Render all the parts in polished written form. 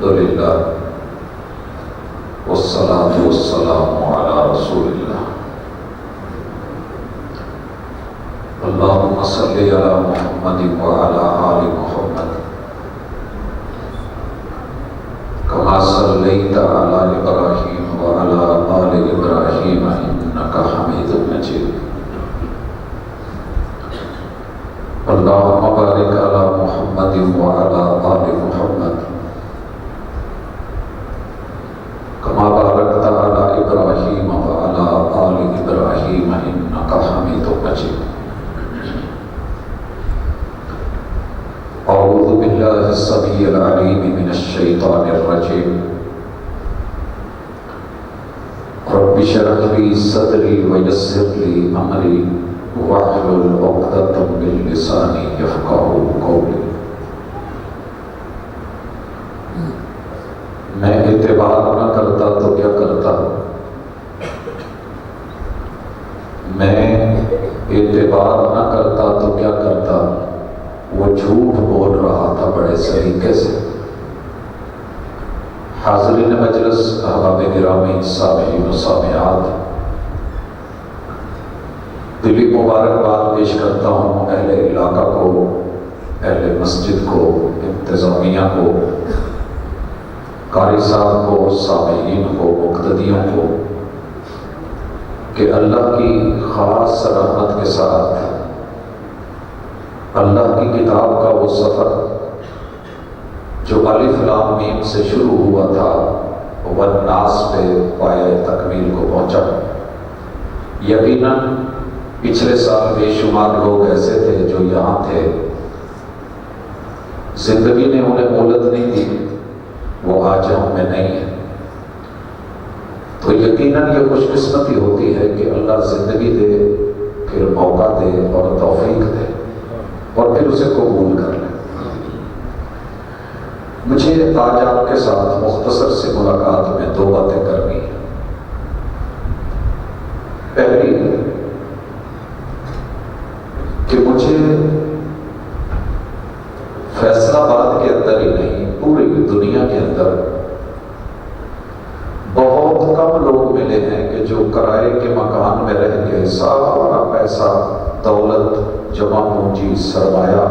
للہ والصلاة والسلام علی رسول اللہ۔ اللہم صلی علی محمد وعلی آل محمد کما صلیت علی ابراہیم وعلی آل ابراہیم انک حمید مجید۔ اللہم بارک علی محمد وعلی آل محمد کما بارکت علی ابراہیم وعلی آل ابراہیم انک حمید مجید۔ اعوذ باللہ السمیع العلیم من الشیطان الرجیم۔ رب اشرح لی صدری ویسر لی امری واحلل عقدۃ من لسانی یفقہوا قولی۔ میں اعتبار نہ کرتا تو کیا کرتا، میں اعتبار نہ کرتا تو کیا کرتا، وہ جھوٹ بول رہا تھا بڑے سلیقے سے۔ حاضرین مجلس، احباب گرامی، سامعین و سامعات، دلی مبارکباد پیش کرتا ہوں اہل علاقہ کو، اہل مسجد کو، انتظامیہ کو، قاری صاحب کو، سامعین کو، مقتدیوں کو، کہ اللہ کی خاص رحمت کے ساتھ اللہ کی کتاب کا وہ سفر جو الف لام میم سے شروع ہوا تھا والناس پہ پایہ تکمیل کو پہنچا۔ یقیناً پچھلے سال بے شمار لوگ ایسے تھے جو یہاں تھے، زندگی نے انہیں مہلت نہیں دی، وہ آج ہم میں نہیں ہے، تو یقیناً یہ خوش قسمتی ہوتی ہے کہ اللہ زندگی دے، پھر موقع دے اور توفیق دے، اور پھر اسے قبول کر لیں۔ مجھے آج آپ کے ساتھ مختصر سی ملاقات میں دو باتیں کرنی ہیں۔ پہلی کہ مجھے فیصل آباد کے اندر ہی نہیں، پوری دنیا کے اندر بہت کم لوگ ملے ہیں کہ جو کرائے کے مکان میں رہ کے سارا پیسہ، دولت، جمع پونجی، سرمایہ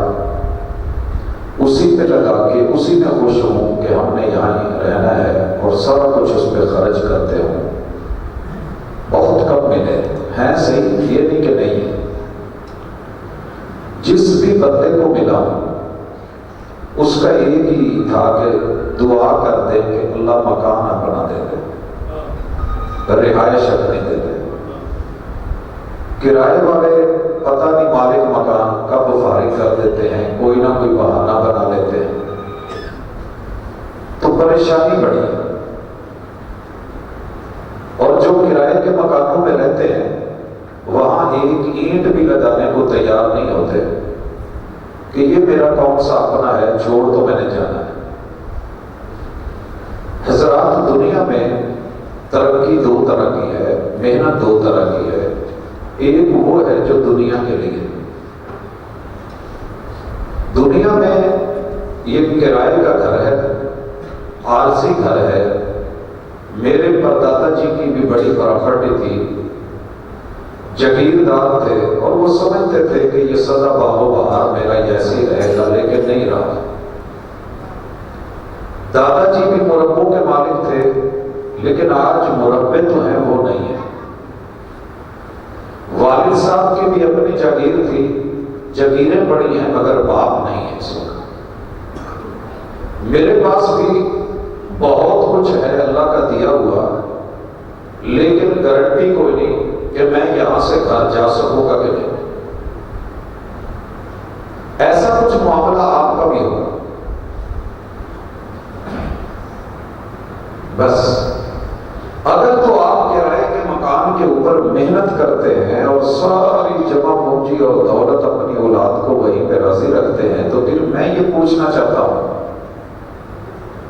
اسی پہ لگا کے اسی میں خوش ہوں کہ ہم نے یہاں ہی رہنا ہے اور سارا کچھ اس پہ خرچ کرتے ہوں۔ بہت کم ملے ہیں، صحیح، یہ نہیں کہ نہیں ہے۔ جس بھی بندے کو ملا اس کا ایک ہی تھا کہ دعا کر دے کہ اللہ مکان اپنا دے دے، رہائش اپنی دے دے۔ کرائے والے پتہ نہیں مالک مکان کب فارغ کر دیتے ہیں، کوئی نہ کوئی بہانہ بنا لیتے ہیں، تو پریشانی بڑی ہے۔ اور جو کرائے کے مکانوں میں رہتے ہیں وہاں ایک اینٹ بھی لگانے کو تیار نہیں ہوتے کہ یہ میرا کون سا اپنا ہے، چھوڑ تو میں نے جانا ہے۔ حضرات، دنیا میں ترقی دو طرح کی ہے، محنت دو طرح کی ہے۔ ایک وہ ہے جو دنیا کے لیے، دنیا میں یہ کرائے کا گھر ہے، عارضی گھر ہے۔ میرے پردادا جی کی بھی بڑی پراپرٹی تھی، جاگیردار تھے، اور وہ سمجھتے تھے کہ یہ سدا باغ و بہار میرا ایسے ہی رہے گا، لیکن نہیں رہا۔ دادا جی بھی مربوں کے مالک تھے، لیکن آج مربے تو ہیں، وہ نہیں ہیں۔ والد صاحب کی بھی اپنی جاگیر تھی، جاگیریں بڑی ہیں مگر باپ نہیں ہے اس وقت۔ میرے پاس بھی بہت کچھ ہے اللہ کا دیا ہوا، لیکن گارنٹی کوئی نہیں کہ میں یہاں سے گھر جا سکوں گا کہ نہیں۔ ایسا کچھ معاملہ آپ کا بھی ہوگا۔ بس اگر تو آپ کرائے کے مکان کے اوپر محنت کرتے ہیں اور ساری جمع پونجی اور دولت اپنی اولاد کو وہیں پہ راضی رکھتے ہیں، تو پھر میں یہ پوچھنا چاہتا ہوں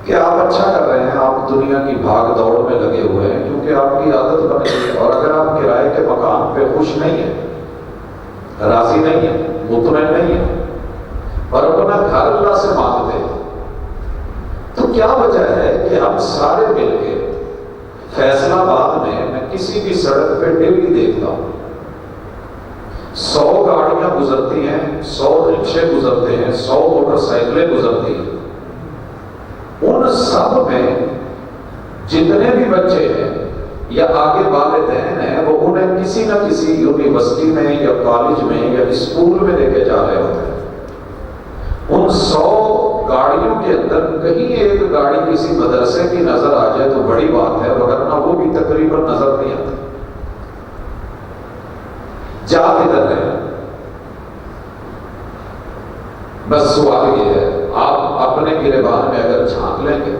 کہ آپ اچھا کر رہے ہیں، آپ دنیا کی بھاگ دوڑ میں لگے ہوئے ہیں کیونکہ آپ کی عادت بن گئی ہے۔ اور اگر آپ کرائے کے مکان پہ خوش نہیں ہیں، راضی نہیں ہیں، مطمئن نہیں ہیں، اور اپنا گھر اللہ سے مانگتے ہیں، تو کیا کیا وجہ ہے کہ ہم سارے مل کے فیصلہ آباد میں کسی بھی سڑک پہ ڈیلی دیکھتا ہوں 100 گاڑیاں گزرتی ہیں، 100 رکشے گزرتے ہیں، 100 موٹر سائیکلیں گزرتی ہیں، ان سب میں جتنے بھی بچے ہیں یا آگے والدین ہیں وہ انہیں کسی نہ کسی یونیورسٹی میں یا کالج میں یا اسکول میں لے کے جا رہے ہوتے ہیں۔ ان 100 گاڑیوں کے اندر کہیں ایک گاڑی کسی مدرسے کی نظر آ جائے تو بڑی بات ہے، ورنہ وہ بھی تقریباً نظر نہیں آتی۔ جا کدھر ہے؟ بس سوال یہ ہے، آپ اپنے گریبان میں اگر جھانک لیں گے،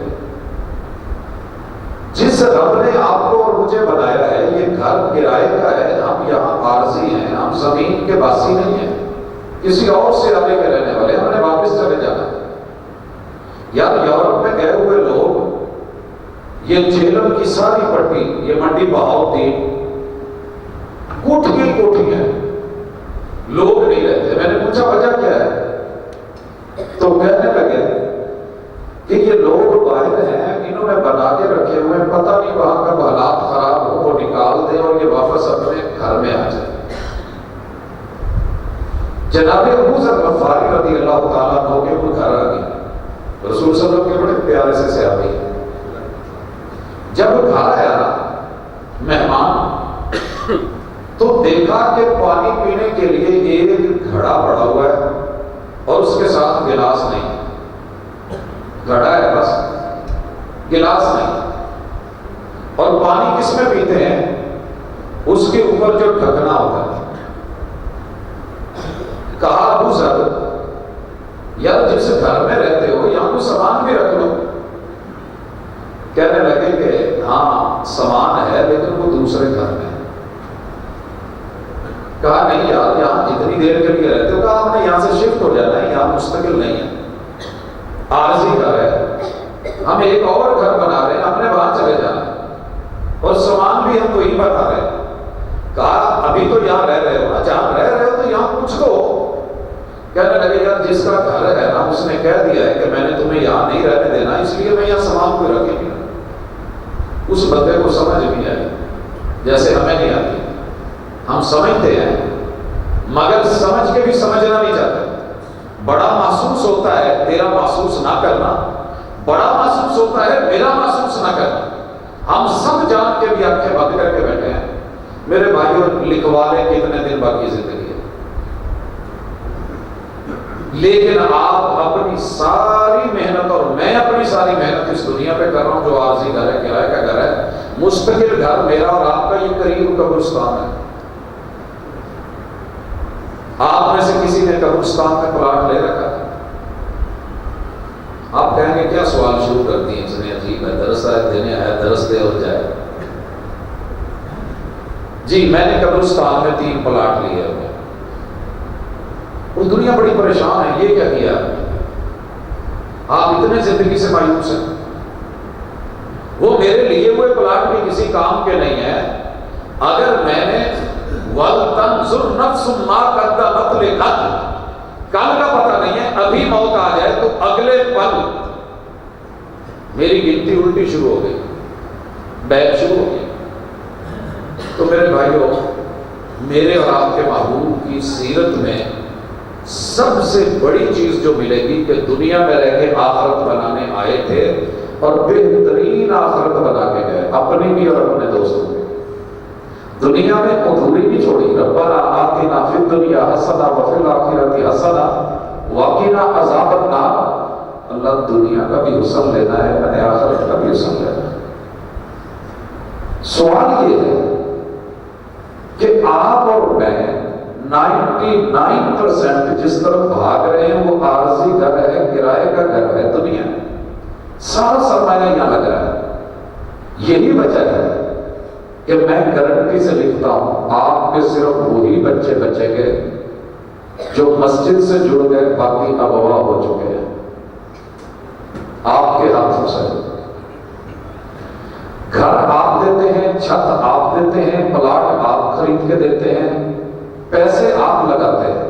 جس رب نے آپ کو اور مجھے بنایا ہے، یہ گھر کرائے کا ہے، ہم یہاں عارضی ہیں، ہم زمین کے باسی نہیں ہیں، کسی اور سیارے کے رہنے والے، ہم نے واپس چلے جانا ہے۔ یار یورپ میں گئے ہوئے لوگ، یہ جہلم کی ساری پٹی، یہ منڈی بہاؤدین، کوٹھیاں کوٹھی ہیں، لوگ نہیں رہتے۔ میں نے پوچھا وجہ کیا ہے؟ تو کہنے لگے کہ یہ لوگ باہر ہیں، انہوں نے بنا کے رکھے ہوئے ہیں، پتہ نہیں وہاں کب حالات خراب ہو وہ نکال دیں اور یہ واپس اپنے گھر میں آ جائے۔ جناب ابو ذر غفاری رضی اللہ تعالیٰ عنہ کے وہ گھر آ گئے، رسول صلی اللہ علیہ وسلم کے بڑے پیارے سے صحابی ہیں۔ جب گھر آیا مہمان تو دیکھا کہ پانی پینے کے لیے ایک گھڑا پڑا ہوا ہے اور اس کے ساتھ گلاس نہیں، گھڑا ہے بس، گلاس نہیں، اور پانی کس میں پیتے ہیں؟ اس کے اوپر جو ڈھکنا ہوتا ہے۔ کہا ابو ذر یار جس گھر میں رہتے ہو یہاں کوئی سامان بھی رکھ لو۔ کہنے لگے کہ ہاں سامان ہے لیکن وہ دوسرے گھر میں ہے۔ کہا نہیں یار یہاں جتنی دیر کے لیے رہتے ہو، کہا ہم نے یہاں سے شفٹ ہو جانا ہے، یہاں مستقل نہیں ہے، عارضی گھر ہے، ہم ایک اور گھر بنا رہے ہیں، ہم نے وہاں چلے جانا ہے اور سامان بھی ہم وہی بنا رہے ہیں۔ کہا ابھی تو یہاں رہ رہے ہو نا، جہاں رہ رہے ہو تو یہاں کچھ تو۔ کہنے لگے یار جس کا گھر ہے نا اس نے کہہ دیا ہے کہ میں نے تمہیں یہاں نہیں رہنے دینا، اس لیے میں یہاں سامان کوئی رکھے نہیں۔ اس بندے کو سمجھ نہیں آئی، جیسے ہمیں نہیں آتی، ہم سمجھتے ہیں مگر سمجھ کے بھی سمجھنا نہیں چاہتے۔ بڑا محسوس ہوتا ہے تیرا محسوس نہ کرنا، بڑا محسوس ہوتا ہے میرا محسوس نہ کرنا۔ ہم سب جان کے بھی آنکھیں بند کر کے بیٹھے ہیں۔ میرے بھائیوں لکھوا لیں کتنے دن باقی زندگی ہے، لیکن آپ اپنی ساری محنت اور میں اپنی ساری محنت اس دنیا پہ کر رہا ہوں جو عارضی گھر ہے، کرائے کا گھر ہے، مستقل گھر میرا اور آپ کا یہ قریب قبرستان ہے۔ آپ میں سے کسی نے قبرستان کا پلاٹ لے رکھا ہے؟ آپ کہیں گے کیا سوال شروع کرتی ہیں، اتنے عجیب ہے، درس دینے آیا درس دے اور جائے۔ جی میں نے قبرستان میں 3 پلاٹ لیے ہوئے، اور دنیا بڑی پریشان ہے، یہ کیا کیا آپ اتنے زندگی سے مایوس ہیں؟ وہ میرے لیے ہوئے پلاٹ بھی کسی کام کے نہیں ہیں۔ اگر میں نے وَلْتَنْظُرْ نَفْسٌ مَا قَدَّمَتْ لِغَدٍ، کل کا پتہ نہیں ہے، ابھی موت آ جائے تو اگلے پل میری گنتی الٹی شروع ہو گئی، بیک شروع ہو گئی۔ تو میرے بھائیوں میرے اور آپ کے محبوب کی سیرت میں سب سے بڑی چیز جو ملے گی کہ دنیا میں رہ کے آخرت بنانے آئے تھے اور بہترین آخرت بنا کے گئے، اپنی بھی اور اپنے دوستوں کی۔ دنیا میں ادھوری نہیں چھوڑی، ربنا آتنا فی الدنیا حسنہ وفی الآخرۃ حسنہ وقنا عذاب النار۔ اللہ دنیا کا بھی حسن لینا ہے، میں نے آخرت کا بھی حسن لینا ہے۔ سوال یہ ہے کہ آپ اور میں 99% جس طرف بھاگ رہے ہیں وہ عارضی گھر ہے، کرائے کا گھر ہے، دنیا سارا سرمایہ یہاں لگ رہا ہے۔ یہی وجہ ہے کہ میں گارنٹی سے لکھتا ہوں آپ کے صرف وہی بچے بچیں گے جو مسجد سے جڑ گئے، باقی ابوا ہو چکے ہیں آپ کے ہاتھوں سے۔ گھر آپ دیتے ہیں، چھت آپ دیتے ہیں، پلاٹ آپ خرید کے دیتے ہیں، پیسے آپ لگاتے ہیں،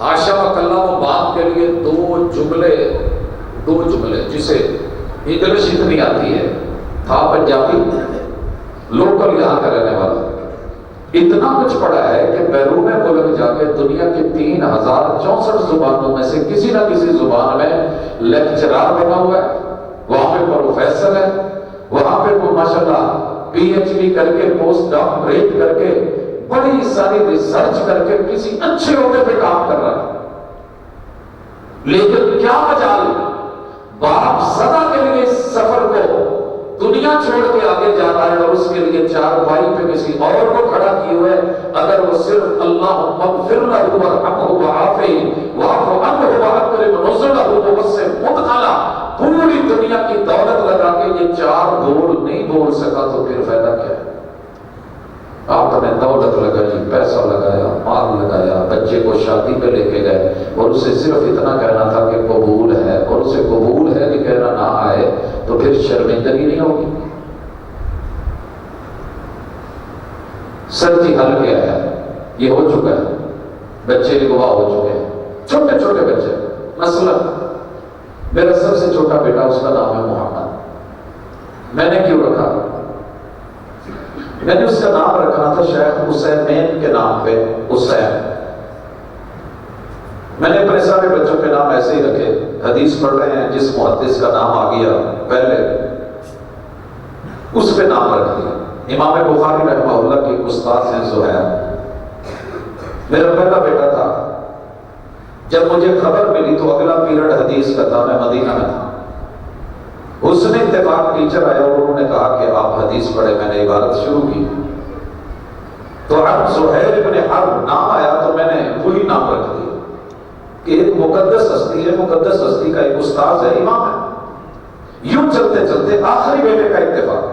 حاشا و کلّا وہ بات کے لیے دو جملے جسے انگلش اتنی آتی ہے، تھا پنجابی لوکل یہاں کا رہنے والا، اتنا کچھ پڑھا ہے کہ بیرون ملک جا کے دنیا کی 3064 زبانوں میں سے کسی نہ کسی زبان میں لیکچرار بنا ہوا ہے، وہاں پہ پروفیسر ہے، وہاں پہ وہ ماشاءاللہ پی ایچ ڈی کر کے پوسٹ ڈاکٹریٹ کر کے بڑی ساری ریسرچ کر کے کسی اچھے عہدے پہ کام کر رہا ہے، لیکن کیا مجال باپ سدا کے لیے اس سفر کو دنیا چھوڑ کے آگے جا رہا ہے اور اس کے لیے چار بھائی پہ کسی اور کو کھڑا کیے ہوئے، اگر وہ صرف اللہم اغفر لہ وارحمہ وعافہ واعف عنہ واکرم نزلہ ووسع مدخلہ، پوری دنیا کی دولت لگا کے یہ چار بول نہیں بول سکا تو پھر فائدہ کیا ہے؟ آپ نے دولت لگائی، پیسہ لگایا، مال لگایا، بچے کو شادی پہ لے کے گئے اور اسے صرف اتنا کہنا تھا کہ قبول ہے، اور اسے قبول ہے کہ کہنا نہ آئے تو پھر شرمندگی نہیں ہوگی؟ سر جی حل کیا ہے؟ یہ ہو چکا ہے، بچے بھی گواہ ہو چکے ہیں، چھوٹے چھوٹے بچے، مثلا میرا سب سے چھوٹا بیٹا اس کا نام ہے محمد، میں نے کیوں رکھا؟ میں نے اس کا نام رکھنا تھا شیخ حسینین کے نام پہ، حسین۔ میں نے اپنے سارے بچوں کے نام ایسے ہی رکھے، حدیث پڑھ رہے ہیں جس محدث کا نام آ گیا پہلے اس پہ نام رکھ دیا۔ امام بخاری رحمہ اللہ کی استاد ہیں زہیر، میرا پہلا بیٹا تھا۔ جب مجھے خبر ملی تو اگلا پیریڈ حدیث کا تھا، میں مدینہ میں تھا، اس نے اتفاق ٹیچر آیا اور انہوں نے کہا کہ آپ حدیث پڑھے، میں نے عبارت شروع کی تو اب زہیر ابن حرب نام آیا تو میں نے وہی نام رکھ دیا کہ ایک مقدس ہستی ہے، مقدس ہستی کا ایک استاذ ہے، امام ہے۔ یوں چلتے چلتے آخری بیٹے کا اتفاق،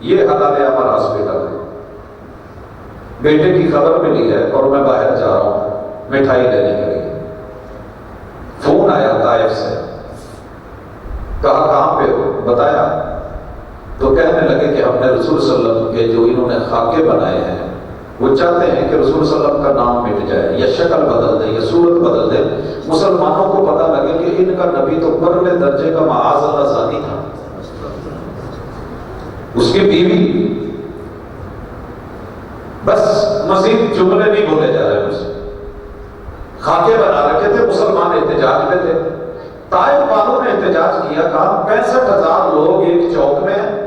یہ حلال عمر ہاسپٹل ہے، بیٹے کی خبر ملی ہے اور میں باہر جا رہا ہوں مٹھائی لینے کے لیے، فون آیا طائف سے، کہا کہاں پہ ہو؟ بتایا تو کہنے لگے کہ ہم نے رسول صلی اللہ علیہ وسلم کے جو انہوں نے خاکے بنائے ہیں وہ چاہتے ہیں کہ رسول صلی اللہ علیہ وسلم کا نام مٹ جائے یا شکل بدل دیں یا صورت بدل دیں، مسلمانوں کو پتہ لگے کہ ان کا نبی تو پرلے درجے کا معاذ اللہ زانی تھا، اس کی بیوی، بس مزید جملے نہیں بولے جا رہے، مجھے خاکے بنا رکھے تھے، مسلمان احتجاج میں تھے، طائف والوں نے احتجاج کیا، کہا 65,000 لوگ ایک چوک میں ہیں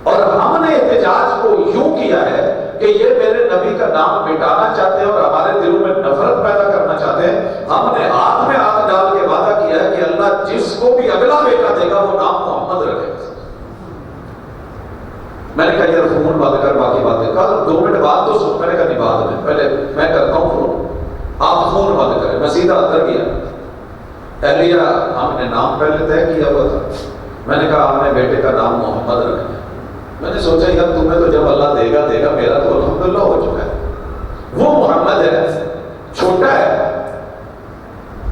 اور ہم نے احتجاج کو یوں کیا ہے کہ یہ میرے نبی کا نام مٹانا چاہتے ہیں اور ہمارے دلوں میں نفرت پیدا کرنا چاہتے ہیں، ہم نے ہاتھ میں ہاتھ ڈال کے وعدہ کیا ہے کہ اللہ جس کو بھی اگلا بیٹا دے گا وہ نام محمد رکھے گا۔ میں نے کہا یار فون بند کر، باقی باتیں کل 2 منٹ بعد تو سن، میں نے کہا نہیں بعد میں، پہلے میں کرتا ہوں فون، آپ فون بند کریں۔ میں سیدھا اندر گیا، اہلیہ ہم نے نام پہلے طے کیا ہوا تھا، میں نے کہا ہم نے بیٹے کا نام محمد رکھا ہے۔ میں نے سوچا یار تمہیں تو جب اللہ دے گا، میرا تو الحمدللہ ہو چکا ہے، وہ محمد ہے، چھوٹا ہے۔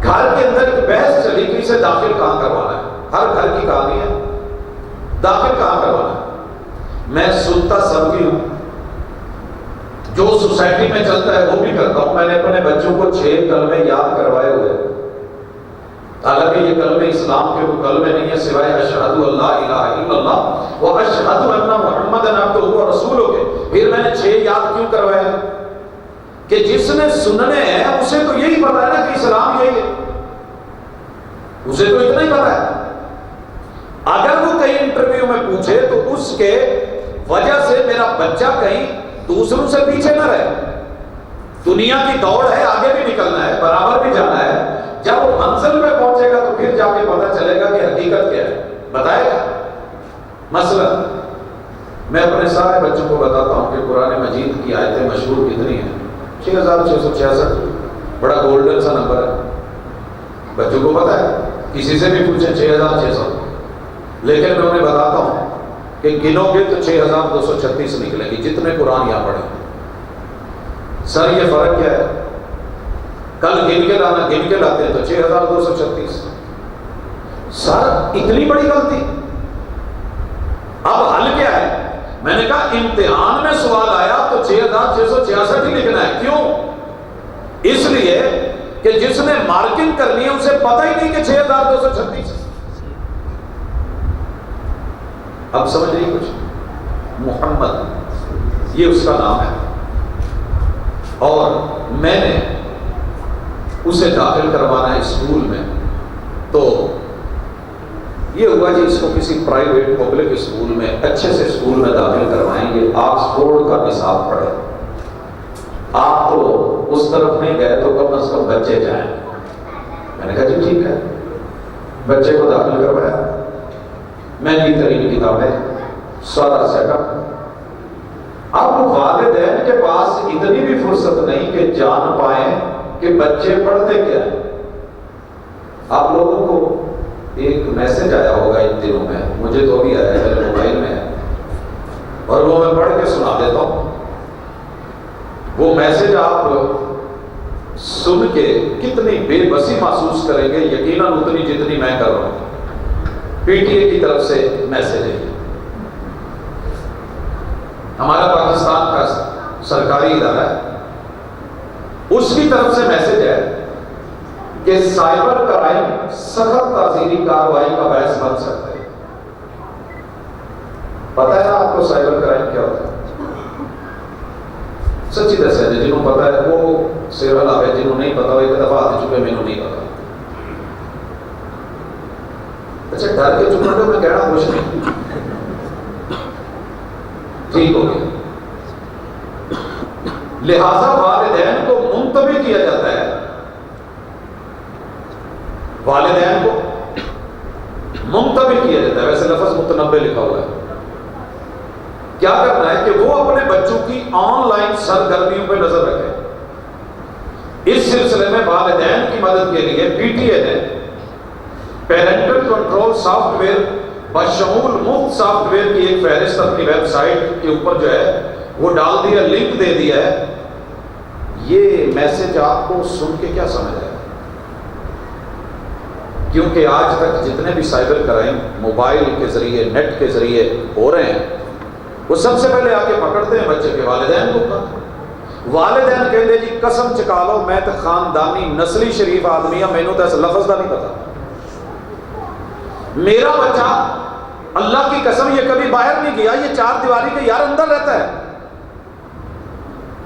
گھر کے اندر ایک بحث چلی کہ اسے داخل کہاں کروانا ہے، ہر گھر کی کہانی ہے، داخل کہاں کروانا ہے۔ میں سنتا سب کی ہوں، جو سوسائٹی میں چلتا ہے وہ بھی کرتا ہوں۔ میں نے اپنے بچوں کو 6 کلمے یاد کروائے ہوئے، حالانکہ یہ کلمے اسلام کے وہ کلمے نہیں ہیں سوائے اشہد ان لا الہ الا اللہ و اشہد ان محمد عبدہ و رسولہ کے۔ پھر میں نے 6 یاد کیوں کروائے ہیں کہ جس نے سننے ہیں اسے تو یہی پتا ہے نا کہ اسلام یہی ہے، اسے تو اتنا ہی پتا ہے۔ اگر وہ کہیں انٹرویو میں پوچھے تو اس کے وجہ سے میرا بچہ کہیں دوسروں سے پیچھے نہ رہے۔ دنیا کی دوڑ ہے، آگے بھی نکلنا ہے، برابر بھی جانا ہے۔ جب وہ منزل پہ پہنچے گا تو پھر جا کے پتہ چلے گا کہ حقیقت کیا ہے، بتائے گا۔ مثلا میں اپنے سارے بچوں کو بتاتا ہوں کہ قرآن مجید کی آیتیں مشہور کتنی ہیں، 6666، بڑا گولڈن سا نمبر ہے، بچوں کو پتہ ہے، کسی سے بھی پوچھیں 6600، لیکن میں انہیں بتاتا ہوں کہ گنو گے تو 6236 نکلیں گی جتنے قرآن یہاں پڑھیں۔ سر یہ فرق کیا ہے؟ کل گن کے لانا، گن کے لاتے ہیں تو 6236۔ سر اتنی بڑی غلطی، اب حل کیا ہے؟ میں نے کہا امتحان میں سوال آیا تو 6666 ہی لکھنا ہے۔ کیوں؟ اس لیے کہ جس نے مارکنگ کرنی ہے اسے پتہ ہی نہیں کہ 6236. اب سمجھ رہی کچھ؟ محمد یہ اس کا نام ہے، اور میں نے اسے داخل کروانا ہے اسکول میں. تو یہ ہوا جی اس کو کسی پرائیویٹ پبلک اسکول میں، اچھے سے اسکول میں داخل کروائیں گے، آکسفورڈ کا نصاب پڑھے. آپ تو اس طرف نہیں گئے تو کم از کم بچے جائیں. میں نے کہا جی ٹھیک ہے، بچے کو داخل کروایا. مہنگی ترین کتابیں، سارا سیٹ اپ. اب والدین کے پاس اتنی بھی فرصت نہیں کہ جان پائیں کہ بچے پڑھتے کیا ہیں. آپ لوگوں کو ایک میسج آیا ہوگا ان دنوں میں، مجھے تو بھی آیا ہے، میرے موبائل میں ہے، اور وہ میں پڑھ کے سنا دیتا ہوں. وہ میسج آپ سن کے کتنی بے بسی محسوس کریں گے، یقیناً اتنی جتنی میں کر رہا ہوں. پی ٹی اے کی طرف سے میسج ہے. ہمارا پاکستان کا سرکاری ادارہ ہے، اس کی طرف سے میسج ہے کہ سائبر کرائم سخت تعزیری کارروائی کا باعث بن سکتے ہیں. پتہ ہے نا آپ کو سائبر کرائم کیا ہوتا ہے؟ سچی دس ہے جنہوں پتا ہے وہ سیرا لاؤ ہے، جنہوں نہیں پتا وہ ایک دفعہ آتے چکے میں نہیں پتا. اچھا ڈر کے چکا تو میں کہنا کچھ نہیں، ٹھیک ہو گیا. لہذا والدین کو منتبہ کیا جاتا ہے، والدین کو منتبہ کیا جاتا ہے. ویسے لفظ متنبع لکھا ہوا ہے. کیا کرنا ہے کہ وہ اپنے بچوں کی آن لائن سرگرمیوں پہ نظر رکھیں. اس سلسلے میں والدین کی مدد کے لیے پی ٹی اے نے پیرنٹل کنٹرول سافٹ ویئر بشمول مفت سافٹ ویئر کی ایک فہرست اپنی ویب سائٹ کے اوپر جو ہے وہ ڈال دیا، لنک دے دیا ہے. یہ میسج آپ کو سن کے کیا سمجھ آئے؟ کیونکہ آج تک جتنے بھی سائبر کرائم موبائل کے ذریعے، نیٹ کے ذریعے ہو رہے ہیں، وہ سب سے پہلے آ کے پکڑتے ہیں بچے کے والدین کو. والدین کہتے جی قسم چکا لو میں تو خاندانی نسلی شریف آدمی ہوں، مینوں تو اس لفظ کا نہیں پتا. میرا بچہ اللہ کی قسم یہ کبھی باہر نہیں گیا، یہ چار دیواری کے یار اندر رہتا ہے.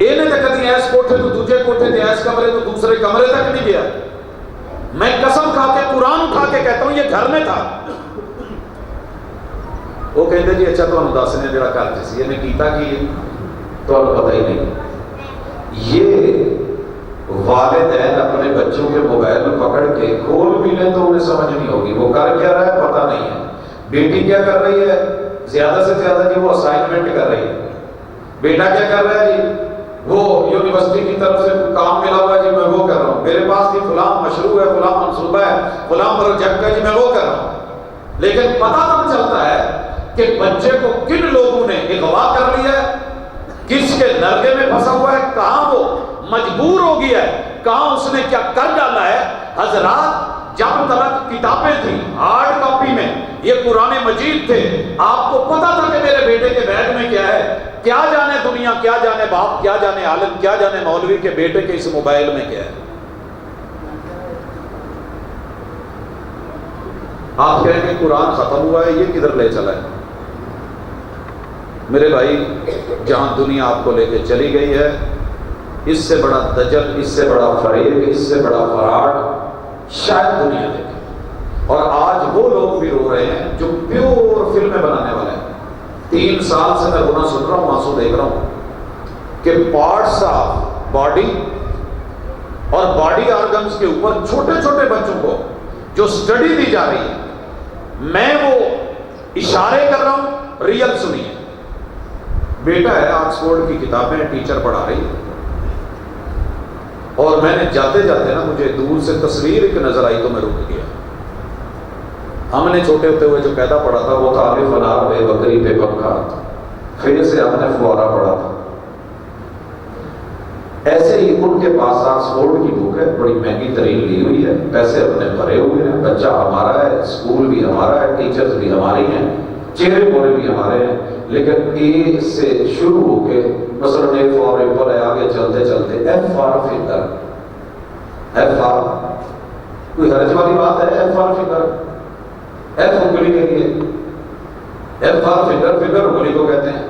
یہ نہیں کبھی ایس کوٹھے تو دوسرے کوٹھے تے، ایس کمرے تو دوسرے کمرے تک نہیں گیا. میں قسم کھا کے قرآن اٹھا کے کہتا ہوں یہ گھر میں تھا. وہ کہتے جی اچھا تو دسنے جڑا کر جی یہ کیتا کی تو پتہ ہی نہیں. یہ والدین اپنے بچوں کے موبائل پکڑ کے کھول بھی لیں تو انہیں سمجھ نہیں ہوگی وہ کر کیا رہا ہے پتہ نہیں ہے. بیٹی کیا کر رہی ہے؟ زیادہ سے زیادہ جی وہ اسائنمنٹ کر رہی ہے. بیٹا کیا کر رہا ہے جی؟ وہ یونیورسٹی کی طرف سے کام ملا ہوا ہے جی میں وہ کر رہا ہوں. میرے پاس بھی فلاں مشروع ہے، فلاں منصوبہ ہے، فلاں پروجیکٹ ہے جی میں وہ کر رہا ہوں. لیکن پتہ تب چلتا ہے کہ بچے کو کن لوگوں نے اغوا کر لیا ہے، کس کے نرگے میں پھنسا ہوا ہے، کہاں وہ مجبور ہو گیا ہے، کہاں اس نے کیا کر ڈالا ہے. حضرات جب تک کتابیں تھیں ہارڈ کاپی میں، یہ قرآن مجید تھے، آپ کو پتا تھا کہ میرے بیٹے کے بیگ میں کیا ہے. کیا جانے دنیا، کیا جانے باپ، کیا جانے عالم، کیا جانے مولوی کے بیٹے کے اس موبائل میں کیا ہے. آپ کہیں گے قرآن ختم ہوا ہے، یہ کدھر لے چلا ہے؟ میرے بھائی جہاں دنیا آپ کو لے کے چلی گئی ہے، اس سے بڑا دجل، اس سے بڑا فریب، اس سے بڑا فراڈ شاید دنیا دیکھے. اور آج وہ لوگ بھی رو رہے ہیں جو پیور فلمیں بنانے والے ہیں. 3 سال سے میں گناہ سن رہا ہوں، آنسو دیکھ رہا ہوں کہ پارٹس آف باڈی اور باڈی آرگنز کے اوپر چھوٹے چھوٹے بچوں کو جو سٹڈی دی جا رہی ہے، میں وہ اشارے کر رہا ہوں، ریئل سنیے. بیٹا ہے آکسفورڈ کی کتابیں ٹیچر پڑھا رہی ہے، اور میں نے جاتے جاتے نا مجھے دور سے تصویر ایک نظر آئی تو میں رک گیا. ہم نے چھوٹے ہوتے ہوئے جو قاعدہ پڑھا تھا وہ تھا الف لام پہ بکری پہ پنکھا، پھر سے ہم نے فوارہ پڑھا تھا. ایسے ہی ان کے پاس آکسفورڈ کی بک ہے، بڑی مہنگی ترین لی ہوئی ہے، پیسے اپنے بھرے ہوئے ہیں، بچہ ہمارا ہے، اسکول بھی ہمارا ہے، ٹیچرز بھی ہماری ہیں، چہرے مورے بھی ہمارے ہیں. لیکن اے سے شروع ہو کے مثلا اے فار ایپل ہے، آگے چلتے چلتے F for finger, F for کوئی حرج والی بات ہے؟ ایف فار فنگر، ایف انگلی کے لیے، ایف فار فنگر، فنگر انگلی کو کہتے ہیں.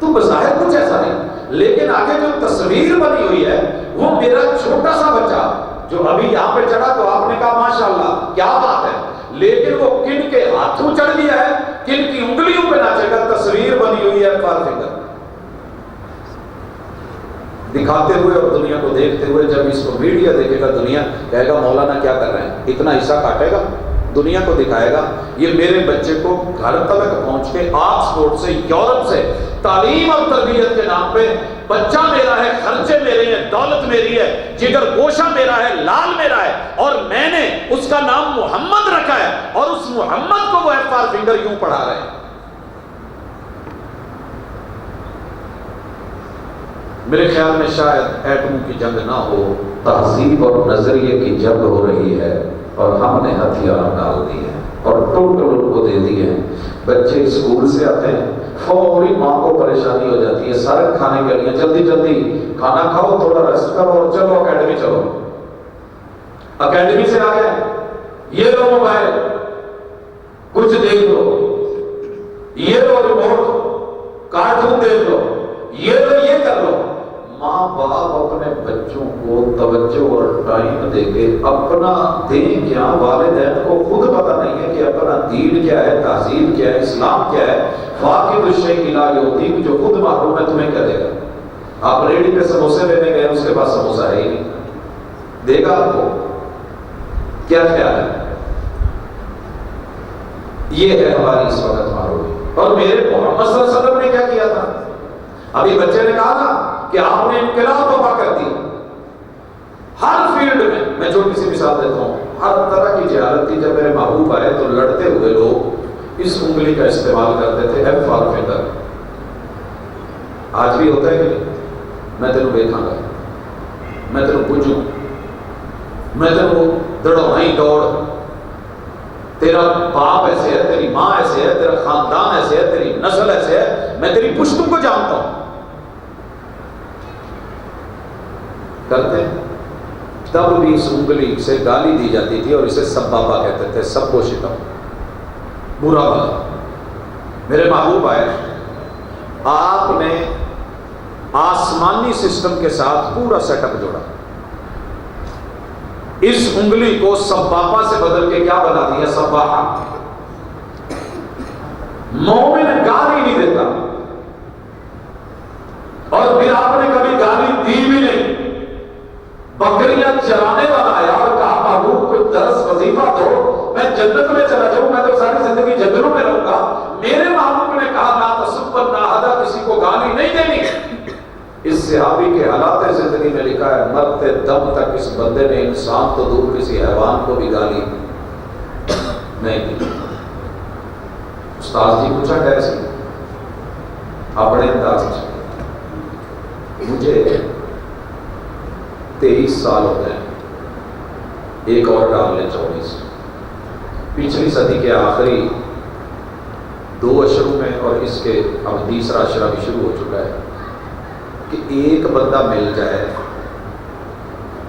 تو بظاہر کچھ ایسا نہیں، لیکن آگے جو تصویر بنی ہوئی ہے وہ میرا چھوٹا سا بچہ جو ابھی یہاں پہ چڑھا تو آپ نے کہا ماشاءاللہ کیا بات ہے، لیکن وہ کن کے ہاتھوں چڑھ گیا ہے، کن کی انگلیوں پہ ناچے گا. تصویر بنی ہوئی ہے فار فنگر دکھاتے ہوئے اور دنیا کو دیکھتے ہوئے. جب اس کو میڈیا دیکھے گا دنیا کہے گا مولانا کیا کر رہے ہیں، اتنا حصہ کاٹے گا، دنیا کو دکھائے گا. یہ میرے بچے کو گھر تک پہنچ کے آکسفورڈ سے، یورپ سے تعلیم اور تربیت کے نام پہ بچہ میرا ہے، خرچے میرے ہیں، دولت میری ہے، جگر گوشہ میرا ہے، لال میرا ہے، اور میں نے اس کا نام محمد رکھا ہے، اور اس محمد کو وہ ایف فار فنگر یوں پڑھا رہے ہیں. میرے خیال میں شاید ایٹموں کی جنگ نہ ہو، تہذیب اور نظریے کی جنگ ہو رہی ہے، اور ہم نے ہتھیار ڈال دیے ہیں اور ٹوٹل ان کو دے دیے ہیں. بچے اسکول سے آتے ہیں، فوری ماں کو پریشانی ہو جاتی ہے سارے کھانے کے لیے، جلدی جلدی کھانا کھاؤ، تھوڑا ریسٹ کرو اور چلو اکیڈمی چلو. اکیڈمی سے آ گئے، یہ لو موبائل کچھ دیکھ لو، یہ لو ریموٹ کارٹون دیکھ لو، یہ لو یہ کر لو. ماں باپ اپنے بچوں کو توجہ اور ٹائم دے کے اپنا دین کیا، والدین کو خود پتہ نہیں ہے کہ اپنا دین کیا ہے، تہذیب کیا ہے، اسلام کیا ہے. فاقد الشیء لا یعطیک، جو خود معلوم ہے تمہیں کیا دے گا. آپ ریڈی پہ سموسے لینے گئے، اس کے پاس سموسہ ہے ہی نہیں، دے گا آپ کو؟ کیا خیال ہے؟ یہ ہے ہماری اس وقت معروفی. اور میرے محمد صلی اللہ علیہ وسلم نے کیا کیا تھا؟ ابھی بچے نے کہا نا کہ آپ نے انقلاب برپا کر دی ہر فیلڈ میں. میں چھوٹی سی مثال دیتا ہوں، ہر طرح کی جہالت تھی. جب میرے محبوب آئے تو لڑتے ہوئے لوگ اس انگلی کا استعمال کرتے تھے، ایف فار فنگر. آج بھی ہوتا ہے کہ نہیں؟ میں تینوں دیکھاں گا، میں تینوں پوچھوں، میں تینوں دڑوائیں دوڑ، تیرا باپ ایسے ہے، تیری ماں ایسے ہے، تیرا خاندان ایسے ہے، تیری نسل ایسے ہے، میں تیری پشتوں کو جانتا ہوں. کرتے ہیں. تب بھی اس انگلی سے گالی دی جاتی تھی اور اسے سبابا کہتے تھے، سب کو شتم، برا بھلا. میرے محبوب آئے، آپ نے آسمانی سسٹم کے ساتھ پورا سیٹ اپ جوڑا. اس انگلی کو سبابا سے بدل کے کیا بنا دیا؟ سباحہ. مومن گالی نہیں دیتا، اور پھر آپ نے کبھی گالی دی بھی نہیں. بکریاں چرانے والا آیا اور کہا محبوب کو درس وظیفہ دو، میں جنت میں چلا جاؤں، میں تو ساری زندگی جنگلوں میں رہوں گا. میرے محبوب نے کہا لا تسب ناحدا، کسی کو گالی نہیں دینی. اس صحابی کے حالات زندگی میں لکھا ہے مرتے دم تک اس بندے نے انسان تو دور کسی حیوان کو بھی گالی نہیں دی. استاد جی پوچھا کیسی؟ اپنے انداز سے. مجھے 23 سال ہوتے ہیں، ایک اور ڈال لیں 24. پچھلی صدی کے آخری 2 اشروں میں، اور اس کے اب تیسرا اشرہ بھی شروع ہو چکا ہے، کہ ایک بندہ مل جائے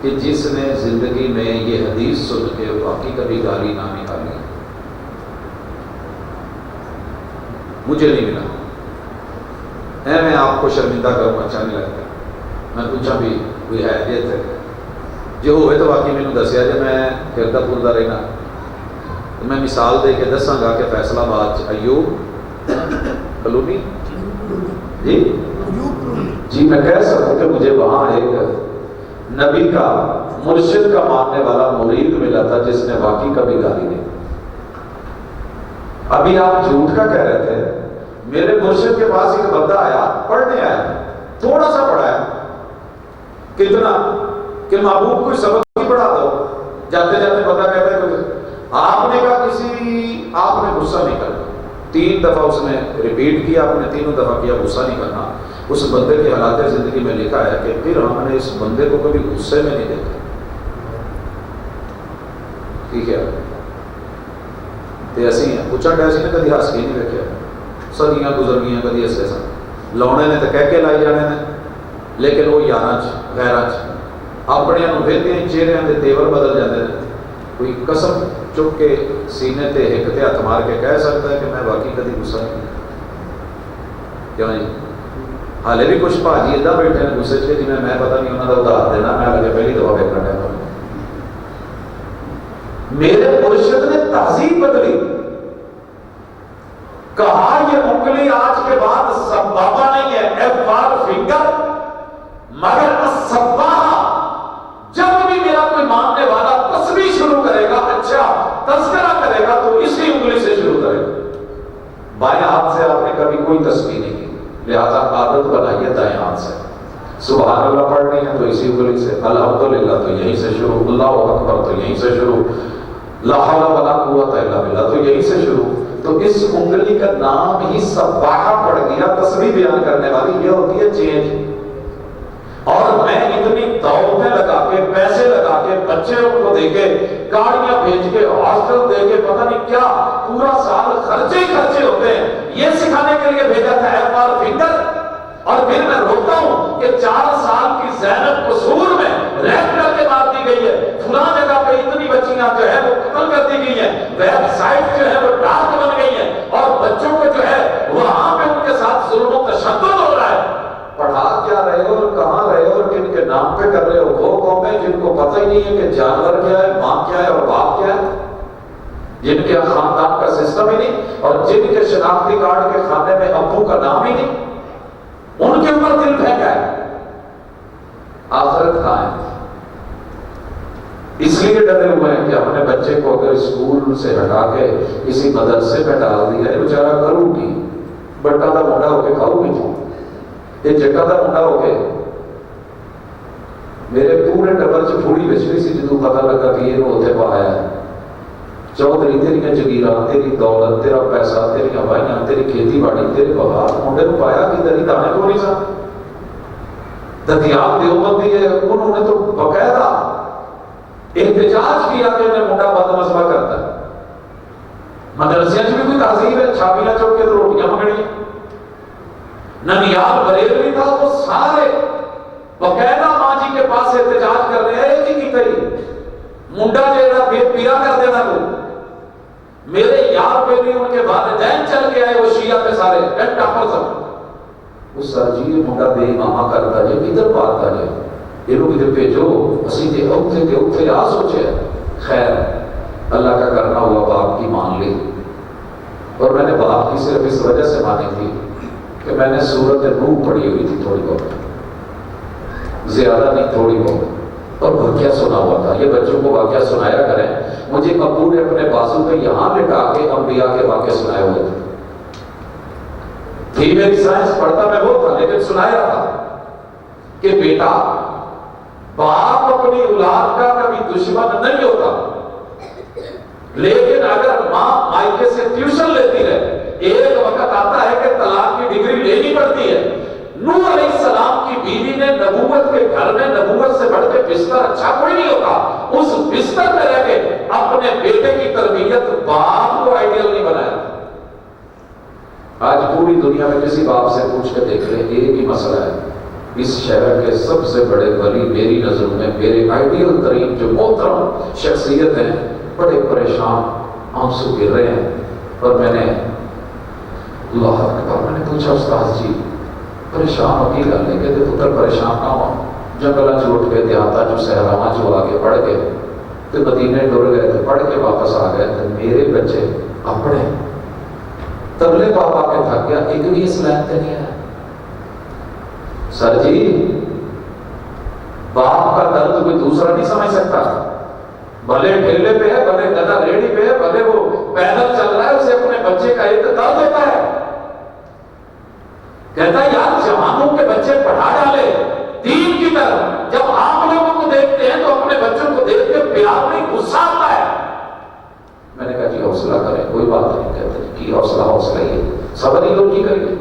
کہ جس نے زندگی میں یہ حدیث سن کے واقعی کبھی گالی نہ نکالی. مجھے نہیں ملا. میں آپ کو شرمندہ کروں، اچھا نہیں لگتا. میں پوچھا بھی کوئی حیثیت ہے جو ہوئے تو واقعی مینوں دسیا. جب میں پھردا پھردا رہنا تو میں مثال دے کے دساں گا کہ فیصلہ آباد ایوب کلونی جی میں کہہ سکتا ہوں کہ مجھے وہاں ایک نبی کا مرشد کا ماننے والا مرید ملا تھا جس نے واقعی کبھی گالی نہیں. ابھی آپ جھوٹ کا کہہ رہے تھے. میرے مرشد کے پاس ایک بندہ آیا، پڑھنے آیا، تھوڑا سا پڑھا ہے، کتنا کہ محبوب کوئی سبق نہیں پڑھا دو. جاتے جاتے بندہ کہتا ہے کہ آپ نے کہا آپ نے غصہ نہیں کرنا. 3 دفعہ اس نے ریپیٹ کیا، آپ نے 3 دفعہ کیا غصہ نہیں کرنا. اس بندے کے حالات زندگی میں لکھا ہے کہ پھر ہم نے اس بندے کو کبھی غصے میں نہیں دیکھا. ٹھیک ہے، ایسی ہیں پوچھا کیسی نے کدی ہس کے نہیں رکھا. صدیاں گزر گئی، کدی ہسے سن. لاؤنے نے تو کہہ کے لائی جانے نے، لیکن وہ یاراں غیراں اپنے ویلے چہرے کے تیور بدل جاتے ہیں. کوئی قسم چک کے سینے تے ایک تے ہاتھ مار کے کہہ سکتا ہے کہ میں واقعی کدی غصہ نہیں کیوں جی؟ حالے بھی کچھ بھاجی ادا بیٹھے ہیں غصے چ جی میں پتہ نہیں انہوں کا ادھار دینا میں لگے پہلی دفعہ ویکھنا ٹائم. میرے مرشد نے تہذیب بدلی. کہا یہ انگلی آج کے بعد سبابہ نہیں ہے فنگر مگر السباحہ. جب بھی میرا کوئی ماننے والا تسبیح شروع کرے گا اچھا تذکرہ کرے گا تو اسی انگلی سے شروع کرے گا. بائیں ہاتھ سے آپ نے کبھی کوئی تسبیح نہیں کی, لہذا عادت بنائیے دائیں ہاتھ سے. سبحان اللہ پڑھنی ہے تو اسی انگلی سے, الحمدللہ تو یہیں سے شروع, اللہ اکبر تو یہیں سے شروع, لا حول ولا قوت الا باللہ تو یہیں سے شروع. تو اس انگلی کا نام ہی سباحہ پڑ گیا. تسبیح بیان کرنے والی یہ ہوتی ہے چینج. اور میں اتنی دولتیں لگا کے پیسے لگا کے بچے ان کو دے کے گاڑیاں بھیج کے ہاسٹل دے کے پتہ نہیں کیا پورا سال خرچے ہی خرچے ہوتے ہیں یہ سکھانے کے لیے بھیجا تھا ایفار فنگر. اور پھر میں روکتا ہوں کہ 4 سال کی زینب قصور میں ریپ کر کے مار دی گئی ہے, فلاں جگہ پہ اتنی بچیاں جو ہے وہ قتل کر دی گئی ہیں, ویب سائٹ جو ہے وہ ڈارک بن گئی ہیں, اور بچوں کو جو ہے وہاں پہ ان کے ساتھ ظلم و تشدد ہو رہا ہے. پڑھا کیا رہے ہو اور کہاں رہے ہو اور کن کے نام پہ کر رہے ہو؟ وہ قومیں جن کو پتہ ہی نہیں ہے کہ جانور کیا ہے, ماں کیا ہے اور باپ کیا ہے, جن کے خاندان کا سسٹم ہی نہیں, اور جن کے شناختی کارڈ کے کھانے میں ابو کا نام ہی نہیں, ان کے اوپر دل پھینکا ہے. آخرت کہاں ہے؟ اس لیے ڈرے ہوئے ہیں کہ اپنے بچے کو اگر اسکول سے ہٹا کے کسی مدرسے میں ڈال دیا ہے بیچارہ کروں گی بٹا دا موٹا ہو کے کھاؤ گی جو یہ جٹا دا منڈا ہو کے. میرے پورے ٹبر چ پھوڑی بچ رہی سی جدوں پتہ لگا کہ یہ اتنے پایا ہے. چودھری تیریاں جگیراں, تیری دولت, تیرا پیسہ, تیری ہوائیاں, تیری کھیتی باڑی, تیرے بہار منڈے کو پایا کہ تیری دانے کو نہیں سن. دتیال دیوبندی ہے, انہوں نے تو باقاعدہ احتجاج کیا کہ میں منڈا بد مذہبہ کرتا ہے. مدرسے بھی کوئی تہذیب ہے, چھاپیاں چوک کے تو روٹیاں منگنی. ننیال بریلوی تھا, وہ سارے باقاعدہ ماں جی کے پاس احتجاج کر رہے ہیں کہ منڈا جیڑا بے پیرا کر دینا کو. میرے یار پہ بھی ان کے والدین چل کے آئے, وہ شیعہ پہ سارے ڈنٹ ٹاپر سب. اس سر جی منڈا بے امامہ کرتا جائے کدھر پاتا جائے, یہ لوگ ادھر بھیجو, اسی کے اوتھے آ سوچے. خیر اللہ کا کرنا ہوا, باپ کی مان لی. اور میں نے باپ کی صرف اس وجہ سے مانی تھی کہ میں نے سورت نور پڑھی ہوئی تھی تھوڑی بہت, زیادہ نہیں تھوڑی بہت, اور واقعہ سنا ہوا تھا. یہ بچوں کو واقعہ سنایا کریں. مجھے ابو نے اپنے بازو پہ یہاں لٹا کے انبیاء کے واقعے سنائے ہوئے تھے. تھی میری سائنس پڑھتا میں وہ تھا, لیکن سنایا تھا کہ بیٹا باپ اپنی اولاد کا کبھی دشمن نہیں ہوتا, لیکن اگر ماں مائکے سے ٹیوشن لیتی رہے, ایک وقت آتا ہے کہ طلاق کی ڈگری لینی پڑتی ہے. نوح علیہ السلام کی بیوی نے نبوت کے گھر میں نبوت سے بڑھ کے بستر اچھا کوئی نہیں ہوتا, اس بستر میں رہ کے اپنے بیٹے کی تربیت باپ کو آئیڈیل نہیں بنایا. آج پوری دنیا میں کسی باپ سے پوچھ کے دیکھ لیں, ایک ہی مسئلہ ہے. اس شہر کے سب سے بڑے ولی میری نظر میں, میرے آئیڈیل ترین جو محترم شخصیت ہیں, بڑے پریشان, آنسو گر رہے ہیں. اور میں نے اللہ اکبر, میں نے پوچھا استاد جی پریشان ہو کی گل نہیں, کہتے پتر پریشان نہ ہو, جنگلہ چھوٹ کے دیہاتا جو صحراواں جو آگے پڑھ گئے تو مدینے ڈر گئے تو پڑھ کے واپس آ گئے تو میرے بچے اپنے تبلے پاپا کے تھک گیا, ایک بھی اس لائن پہ نہیں آیا. سر جی باپ کا درد کوئی دوسرا نہیں سمجھ سکتا, بھلے ٹھیلے پہ ہے, بھلے گدا ریڑھی پہ ہے, بھلے وہ پیدل چل رہا ہے, اسے اپنے بچے کا ایک درد ہوتا ہے. کہتا ہے یار جوانوں کے بچے پڑھا ڈالے دین کی طرف, جب آپ لوگوں کو دیکھتے ہیں تو اپنے بچوں کو دیکھ کے پیار نہیں غصہ آتا ہے. میں نے کہا جی حوصلہ کریں, کوئی بات نہیں. کہتے کہ حوصلہ ہی ہے, صبر ہی لوگ کی کریے.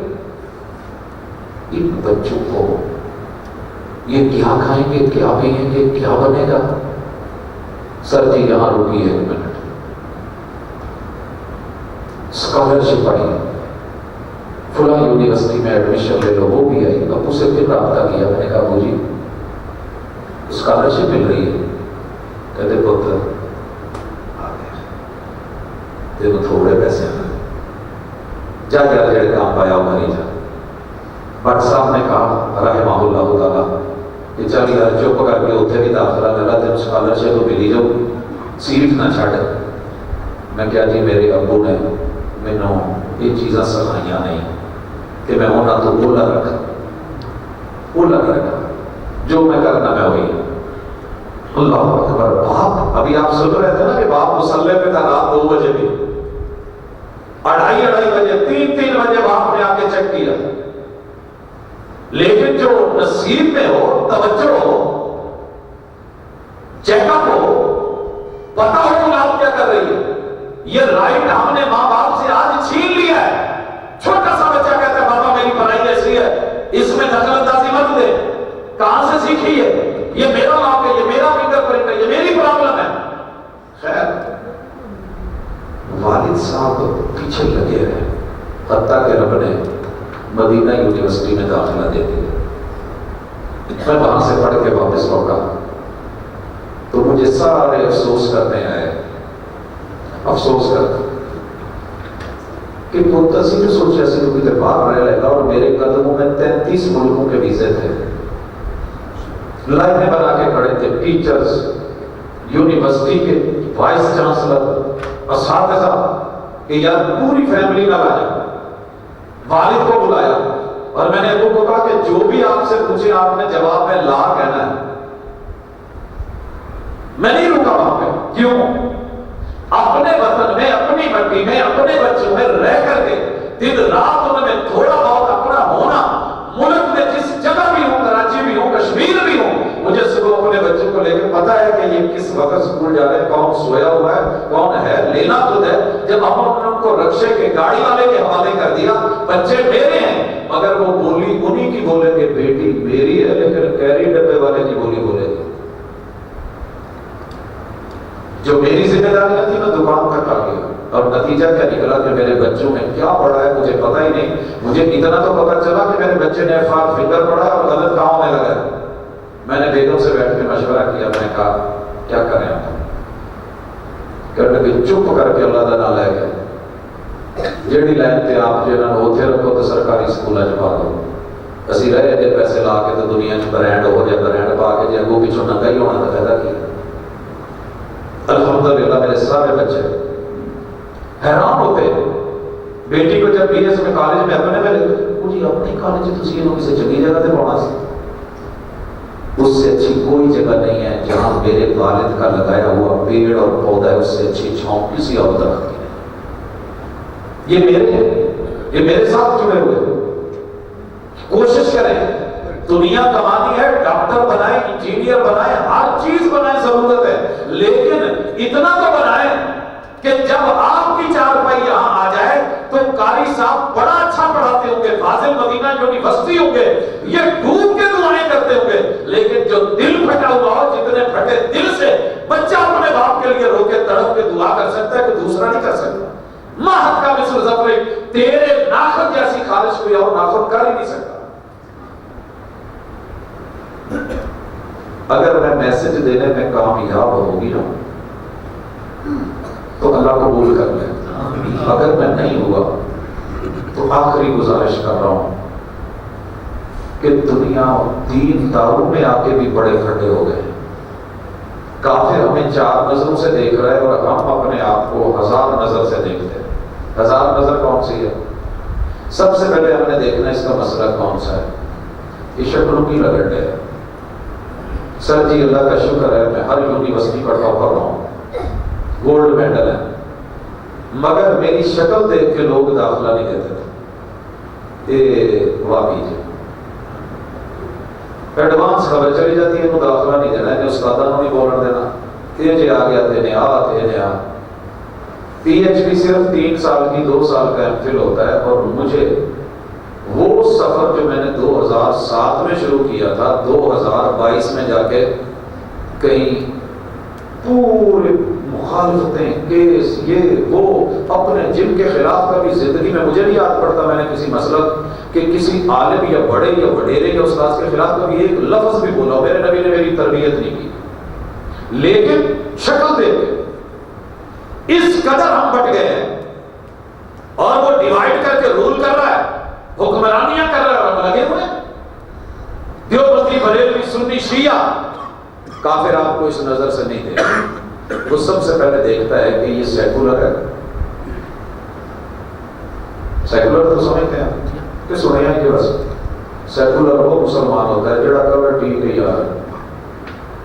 ان بچوں کو یہ کیا کھائیں گے, کیا پئیں گے, کیا بنے گا. سر جی یہاں رکیے ایک منٹ, اسکالرشپ آئی, فلاں یونیورسٹی میں ایڈمیشن لے لو, وہ بھی آئی. ابو سے پھر رابطہ کیا, میں نے کہا ابو جی اسکالرشپ مل رہی ہے، کہتے پتر آ گیا تینوں تھوڑے پیسے ہیں، جا جا جڑے کام پایا وہ کری جا۔ بٹ صاحب نے کہا رحمہ اللہ تعالیٰ کہ چل یار چپ کر کے اتنے بھی داخلہ لے لا، تین اسکالرشپ ملی جاؤ، سیٹ نہ چھڈ۔ میں کیا جی میرے ابو نے مینوں یہ چیزاں سکھائیاں نہیں کہ میں انہاں تو اولا رکھا، اولا رکھا، جو میں کرنا میں وہی۔ اللہ اکبر۔ باپ ابھی آپ سن رہے تھے نا کہ باپ مصلی پہ تھا رات 2 بجے بھی، 2:30 بجے 3 بجے باپ نے آ کے چیک کیا۔ لیکن جو نصیب میں ہو، توجہ ہو، چیک اپ ہو، پتا ہو کہ آپ کیا کر رہی ہے، یہ رائٹ ہم نے ماں باپ سے آج چھین لیا ہے۔ چھوٹا سا بچہ کہتا ہے بابا میری پڑھائی ایسی ہے، اس میں دخل اندازی مت دے، کہاں سے سیکھی ہے، یہ میرا لاک ہے، یہ میرا فنگر پرنٹ ہے، یہ میری پرابلم ہے۔ خیر والد صاحب پیچھے لگے رہے، حتیٰ کہ رب نے مدینہ یونیورسٹی میں داخلہ دے دیا۔ میں وہاں سے پڑھ کے واپس لوٹا تو مجھے سارے افسوس کرنے آئے، افسوس کرتا کہ پوتا سی نے سوچا سی تو کدھر باہر رہ لے گا، اور میرے قدموں میں 33 ملکوں کے ویزے تھے، لائنیں بنا کے کھڑے تھے، ٹیچرز، یونیورسٹی کے وائس چانسلر، اساتذہ، کہ یار پوری فیملی نہ لایا۔ والد کو بلایا اور میں نے ابو کو کہا کہ جو بھی آپ سے پوچھے آپ نے جواب میں لا کہنا ہے۔ میں نہیں رکا وہاں پہ، کیوں؟ اپنے وطن میں، اپنی مٹی میں، اپنے بچوں میں رہ کر کے دن رات ان میں تھوڑا بہت اپنا ہونا، ملک میں جس جگہ بھی ہوں، کراچی بھی ہوں، کشمیر بھی ہوں، مجھے صبح اپنے بچوں کو لے کے پتا ہے کہ یہ کس وقت اسکول جا رہے ہیں، کون سویا ہوا ہے، کون ہے، لینا خود ہے۔ جب ہم نے ان کو رکشے کے گاڑی والے کے حوالے کر دیا، بچے میرے ہیں مگر وہ بولی انہی کی بولیں گے، بیٹی میری ہے لیکن کیری ڈبے والے کی بولی بولے گی۔ جو میری ذمہ داریاں تھی میں دکان تک آ گیا، اور نتیجہ کیا نکلا کہ میرے بچوں میں کیا پڑھا ہے مجھے پتہ ہی نہیں۔ مجھے اتنا تو پتہ چلا کہ میرے بچے نے فار فنگر پڑھا اور غلط کام ہونے لگا ہے۔ میں نے بیگم سے بیٹھ کے مشورہ کیا، میں نے کہا کیا کریں ہم؟ کہنے لگے چپ کر کے اللہ دا نام لے گئے، جیڑی لائن تے آپ جنہاں اوتھے رکھو تو سرکاری سکولاں چ پا دو، اسی رہے جے پیسے لا کے تو دنیا چ برانڈ ہو جائے، برانڈ پا کے جے اگوں پچھوں ننگا ہی ہونا تو فائدہ کی؟ الحمدللہ میرے سارے بچے حیران ہوتے، بیٹی کو جب BS میں کالج میں اپنے میں جی اپنی کالج تسی انہوں کسی چنگی جگہ تے پڑھنا سی، اس سے اچھی کوئی جگہ نہیں ہے جہاں میرے والد کا لگایا ہوا پیڑ اور پودا ہے، اس سے اچھی چھاؤں کسی اور درخت کی نہیں۔ یہ میرے ہیں، یہ میرے ساتھ جڑے ہوئے۔ کوشش کریں، دنیا کمانی ہے، ڈاکٹر بنائیں، انجینئر بنائیں، ہر چیز بنائیں، ضرورت ہے، لیکن اتنا تو بنائیں کہ جب آپ کی چارپائی یہاں آ جائے تو قاری صاحب بڑا اچھا پڑھاتے ہوں گے، فاضل مدینہ یونیورسٹی ہوں گے، یہ ڈوب کے دعائیں کرتے ہوں گے، لیکن جو دل پھٹا ہوا ہو، جتنے پھٹے دل سے بچہ اپنے باپ کے لیے رو کے تڑپ کے دعا کر سکتا ہے کہ دوسرا نہیں کر سکتا۔ ماہد کا مثل ظفر، تیرے ناخن جیسی خارش کوئی اور ناخن کر ہی نہیں سکتا۔ اگر میں میسج دینے میں کامیاب ہوگی نا تو اللہ قبول کر لے، اگر میں نہیں ہوا تو آخری گزارش کر رہا ہوں کہ دنیا دین داروں میں آ کے بھی بڑے کھڑے ہو گئے، کافر ہمیں 4 نظروں سے دیکھ رہا ہے اور ہم اپنے آپ کو 1000 نظر سے دیکھتے ہیں۔ 1000 نظر کون سی ہے؟ سب سے پہلے ہم نے دیکھنا اس کا مسئلہ کون سا ہے، یہ شکلوں کی لگڑ ہے۔ سر جی اللہ کا شکر ہے میں ہر یونیورسٹی کا ٹاپر رہا ہوں، گولڈ میڈل ہے، مگر میری شکل دیکھ کے لوگ داخلہ نہیں دیتے تھے۔ یہ واقعی ہے، ایڈوانس خبر چلی جاتی ہے، وہ داخلہ نہیں دینا ہے، استادہ نہیں بولن دینا، جی آ گیا تھے نیا PhD صرف 3 سال کی 2 سال کا MPhil ہوتا ہے، اور مجھے وہ سفر جو میں نے 2007 میں شروع کیا تھا، 2022 میں جا کے کہیں پورے مخالفتیں، کیس، یہ وہ، اپنے جن کے خلاف کبھی زندگی میں مجھے نہیں یاد پڑتا میں نے کسی مسلک کہ کسی عالم یا بڑے یا وڈیرے یا استاد کے خلاف کبھی ایک لفظ بھی بولا. میرے نبی نے میری تربیت نہیں کی، لیکن شکل دیکھ کے اس قدر ہم بٹ گئے ہیں اور وہ ڈیوائیڈ کر کے رول کر رہا ہے، حکمرانیاں کر رہا ہے اور ہم لگے ہوئے ہیں. دیوبندی، بریلوی، سنی، شیعہ، کافر آپ کو اس نظر سے نہیں دیکھتا. وہ سب سے پہلے دیکھتا ہے کہ یہ سیکولر ہے. سیکولر تو سمجھتے ہیں کہ سنے ہیں کہ بس سیکولر وہ مسلمان ہوتا ہے جڑا کہے ٹھیک ہے یار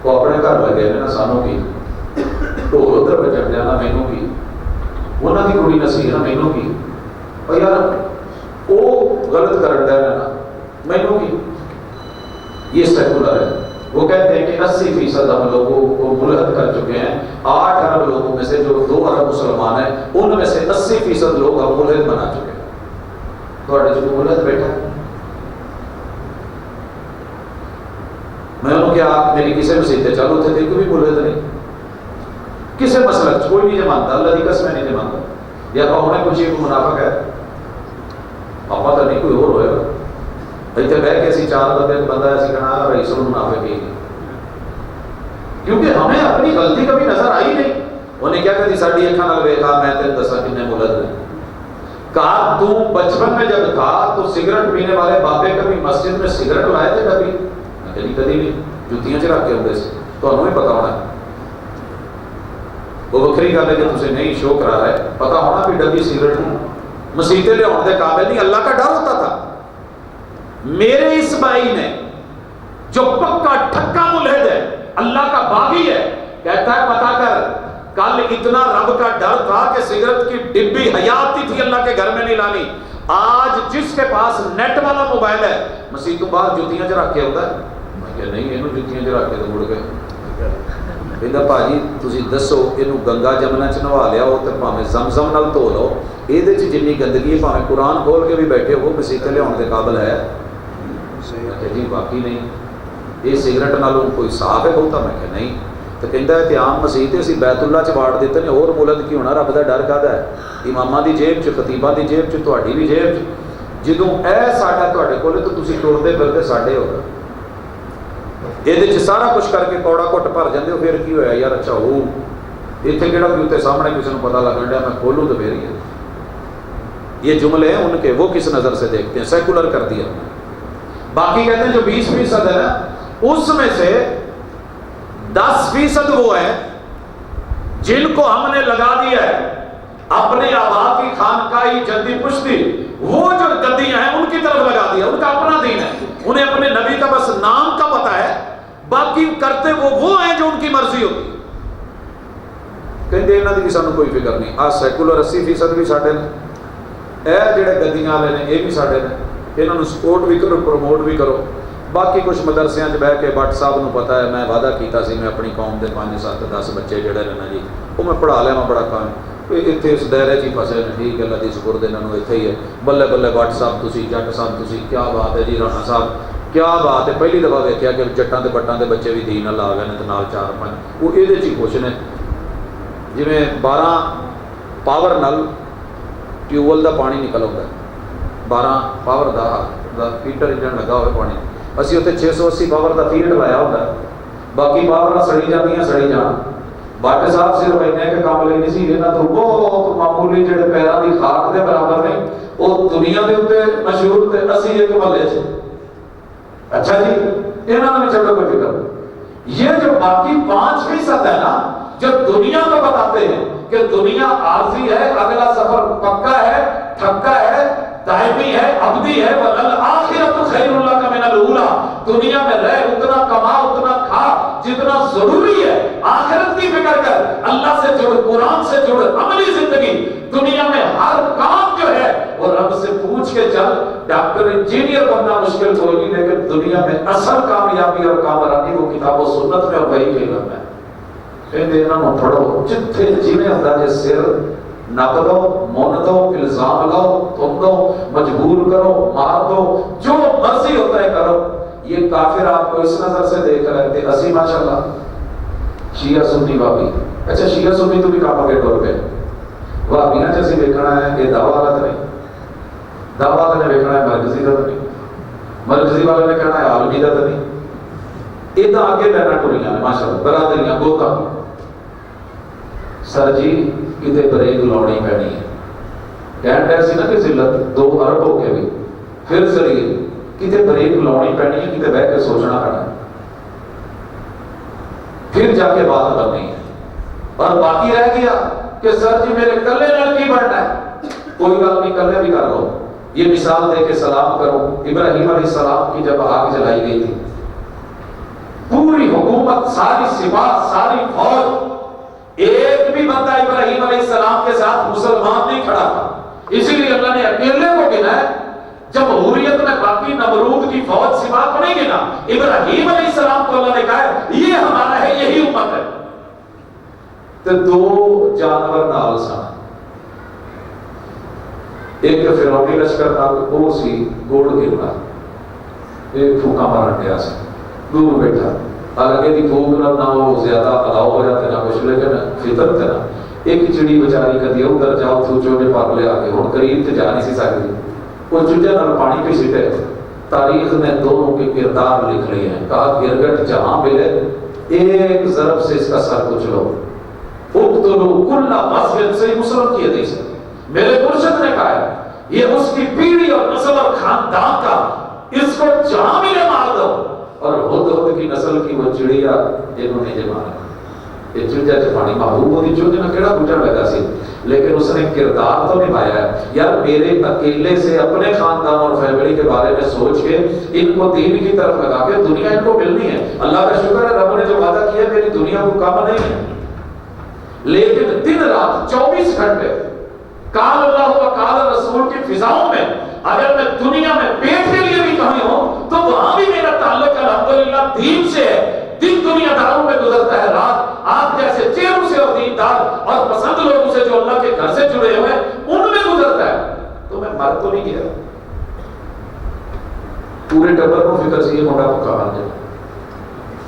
وہ اپنے گھر لگے نے نا سانوں کی ڈھول ادھر بجن جانا مینوں کی انہاں دی کڑی نسی نا مینوں کی اور یار وہ غلط کرن دے نا مینوں کی. یہ سیکولر ہے. وہ کہتے ہیں کہ 80% ہم لوگوں کو ملحد کر چکے ہیں. 8 ارب لوگوں میں سے جو 2 ارب مسلمان ہیں ان میں سے 80% لوگ ہم ملحد بنا چکے ہیں. تھوڑے جو ملحد بیٹھا ہے میں انہوں کہ آپ میری کسے مسیحتے چالو تھے کوئی بھی ملحد نہیں کسے مسلک کوئی نہیں جمانتا. اللہ دی قسم نہیں جمانتا. یا کہوں نے کچھ ایک منافق ہے آپ پتہ نہیں کوئی اور ہوئے گا اتنے بہ کے اسی 4 بندے بندہ ایسی کہنا رئیس المنافق ہی. کیونکہ ہمیں اپنی غلطی کبھی نظر آئی نہیں. انہیں کیا کہتی ساڑھی اکھاں نال ویکھا میں تین دسا کنے ملحد نے کہا تو بچپن میں جب تھا تو سگریٹ پینے والے بابے کبھی مسجد میں سگریٹ لائے تھے کبھی؟ میں کبھی نہیں. جوتیاں چ رکھ کے ہوتے سے تو ہمیں پتا ہونا ہے. وہ وکری گل ہے کہ تجھے نہیں شو کرا رہا ہے پتا ہونا بھی ڈبی سگریٹ مسیطے لے آنے دے قابل نہیں. اللہ کا ڈر ہوتا تھا. میرے اس بھائی نے جو پکا ٹھکا ملحد ہے اللہ کا باغی ہے کہتا ہے پتا کر کل اتنا رب کا ڈر تھا کہ سگریٹ کی ڈبی حیاتی تھی اللہ کے گھر میں نہیں لانی. آج جس کے پاس نیٹ والا موبائل ہے مسیح تو بعد جوتیاں چ رکھ کے ہوتا ہے. میں کہ نہیں یہ جوتیاں چ رکھ کے تو مڑ گئے. کہتا بھاجی تسی دسو یہ گنگا جمنا چ نوا لیا ہو تو بھاویں زمزم نال دھو لو یہ جنی گندگی ہے بھاویں قرآن کھول کے بھی بیٹھے ہو مسیح تے لیا کے قابل ہے جی باقی نہیں. یہ سگریٹ نالوں کوئی صاف ہے بہتا میں کہ نہیں. تو کہتا ہے عام مسیح تے اسی بیت اللہ چ واڑ دیتے ہیں اور ملحد کی ہونا رب دا ڈر کہدا ہے. اماماں دی جیب چ خطیباں دی جیب چ تہاڈی بھی جیب چ جدوں اے ساڈا تہاڈے کول تو تسی ٹردے پھردے ساڈے ہو یہ سارا کچھ کر کے کوڑا گھٹ بھر جاندے ہو. پھر کی ہویا یار اچھا وہ اتنے کہڑا بھی اتنے سامنے کسی کو پتا لگن ڈیا میں کھولوں تو پھر یہ جملے ہیں ان کے وہ کس نظر سے دیکھتے ہیں. سیکولر کر دیا. باقی کہتے ہیں جو 20% ہے نا اس میں سے 10% وہ ہیں جن کو ہم نے لگا دیا ہے اپنے آبا کی خانقاہی جدی پشتی. وہ جو گدیاں ہیں ان کی طرف لگا دیا. ان کا اپنا دین ہے. انہیں اپنے نبی کا بس نام کا پتا ہے باقی کرتے وہ ہیں جو ان کی مرضی ہوتی. کہتے ہیں انہوں کی سانو کوئی فکر نہیں. آج سیکولر 80% بھی ساڈے نے اے جڑے گدیاں والے نے یہ بھی ساڈے نے. انہوں نے سپورٹ بھی کرو پروموٹ بھی کرو. باقی کچھ مدرسیاں بہ کے بٹ صاحب نو پتا ہے میں وعدہ کیتا سی میں اپنی قوم کے 5 7 10 بچے جڑے نے نا جی وہ میں پڑھا لیا بڑا کام اتنے اس دائرے چ ہی پھسے نے. ٹھیک ہے اللہ دی سپرد انہوں نے اتنے ہی ہے. بلے بلے بٹ صاحب تسی جٹ صاحب تسی کیا بات ہے جی رانا صاحب کیا بات ہے. پہلی دفعہ دیکھا کہ جٹاں تے بٹاں دے بچے بھی دین نال آ گئے نے نال 4 5 وہ یہ ہی خوش نے. جویں 12 پاور نال ٹیوبویل دا پانی نکل آتا ہے 12 پاور دا فیٹر انجن لگا ہوئے پانی اسی اتنے 680 پاور دا فیلڈ لایا ہوتا ہے. باقی پاور سڑی جاتی سڑی جان. بٹ صاحب صرف اینے کے کام لے نہیں سی یہاں تو بہت معمولی جڑے پیروں کی خاک کے برابر نہیں وہ دنیا کے اتنے مشہور تھے 80 ایک محلے سے. اچھا جی یہاں نے چھوڑو کوئی فکر. یہ جو باقی 5% ہے نا جو دنیا کو بتاتے ہیں کہ دنیا عارضی ہے اگلا سفر پکا ہے ٹھکا ہے دائمی ہے ابدی ہے والآخرۃ خیر لک من الاولی. دنیا میں رہ اتنا کما اتنا کھا جتنا ضروری ہے. آخرت کی فکر کر اللہ سے جڑ قرآن سے جڑ عملی زندگی. دنیا میں ہر کام جو ہے وہ رب سے پوچھ کے چل. ڈاکٹر انجینئر بننا مشکل کوئی نہیں لیکن دنیا میں اصل کامیابی اور کامرانی وہ کتاب و سنت میں اور وہی کے علم ہے. کہتے انہوں پڑھو جتھے جیویں ہوندا جے سر نپ دو من دو الزام لاؤ تم دو مجبور کرو مار دو جو مرضی ہوتا ہے کرو. یہ کافر آپ کو اس نظر سے دیکھ رہے تھے اسی ماشاءاللہ شیعہ سنی وابی. اچھا شیعہ سنی تو بھی کام اگے ٹر پے. وابیاں چ اسی ویکھنا ہے کہ دعوی والا تو نہیں, دعوی والے نے ویکھنا ہے مرکزی کا تو نہیں, مرکزی والے نے کہنا ہے عالمی کا تو نہیں. یہ تو آگے لینا ٹوریاں نے ماشاء اللہ, برادریاں گوتا. سر جی کتے بریک لاؤنی پینی ہے. کہن رہے سی نا کہ ذلت 2 ارب ہو کے بھی پھر سریے کتے بریک لاؤنی پینی ہے, کتے بہ کے سوچنا پڑنا ہے, پھر جا کے بات کرنی ہے. اور باقی رہ گیا کہ سر جی میرے کلے نال کی بڑھنا ہے, کوئی گل نہیں, کلے بھی کر لو. یہ مثال دے کے سلام کرو. ابراہیم علیہ السلام کی جب آگ جلائی گئی تھی, پوری حکومت, ساری سپاہ, ساری فوج, ایک بھی بندہ ابراہیم علیہ السلام کے ساتھ مسلمان نہیں کھڑا تھا. اسی لیے اللہ نے اکیلے کو گنا ہے. جمہوریت میں باقی نمرود کی فوج سپاہ کو نہیں گنا, ابراہیم علیہ السلام کو اللہ نے کہا ہے یہ ہمارا ہے, یہی امت ہے. تو 2 جانور نال سن. ایک فرعونی لشکر نال وہ سی گوڑ گرنا, ایک پھوکا مارن گیا سی دور بیٹھا. حالانکہ دی پھوک نہ وہ زیادہ الاؤ ہو جاتے نہ کچھ, لیکن فطرت ہے نا. ایک چڑی بچاری کدی ادھر جاؤ تو جو نے پڑھ لیا کے ہوں قریب تے جا نہیں سی سکتی, وہ چڑیا نال پانی پہ سٹے. تاریخ نے دونوں کے کردار لکھ لیے ہیں. کہا گرگٹ جہاں ملے ایک ضرب سے اس کا سر کچھ لو. اقتلوا کل غصب سے مسلم کی حدیث ہے. میرے مرشد نے کہا ہے یہ اس کی پیڑھی اور نسل اور خاندان کا, اس کو جہاں ملے مار دو. اور ہد کی نسل کی وہ چڑیا جنہوں نے یہ مارا, یہ چڑیا پانی محبوب ہوتی چڑیا نہ کیڑا بوٹا لگا سی, لیکن اس نے کردار تو نبھایا ہے. یار میرے اکیلے سے اپنے خاندان اور فیملی کے بارے میں سوچ کے ان کو دین کی طرف لگا کے دنیا ان کو ملنی ہے. اللہ کا شکر ہے رب نے جو وعدہ کیا ہے میری دنیا کو کام نہیں ہے, لیکن دن رات 24 گھنٹے قال اللہ و قال رسول کی فضاؤں میں اگر میں دنیا میں پیٹ کے لیے بھی کہیں ہوں تو وہاں بھی میرا تعلق الحمدللہ دین سے ہے. دن دنیا داروں میں گزرتا ہے, رات آپ جیسے چہروں سے اور دیندار اور پسند لوگوں سے جو اللہ کے گھر سے جڑے ہوئے ان میں گزرتا ہے. تو میں مر تو نہیں گیا. پورے ٹبر کو فکر سے یہ موٹا پکا بن جائے.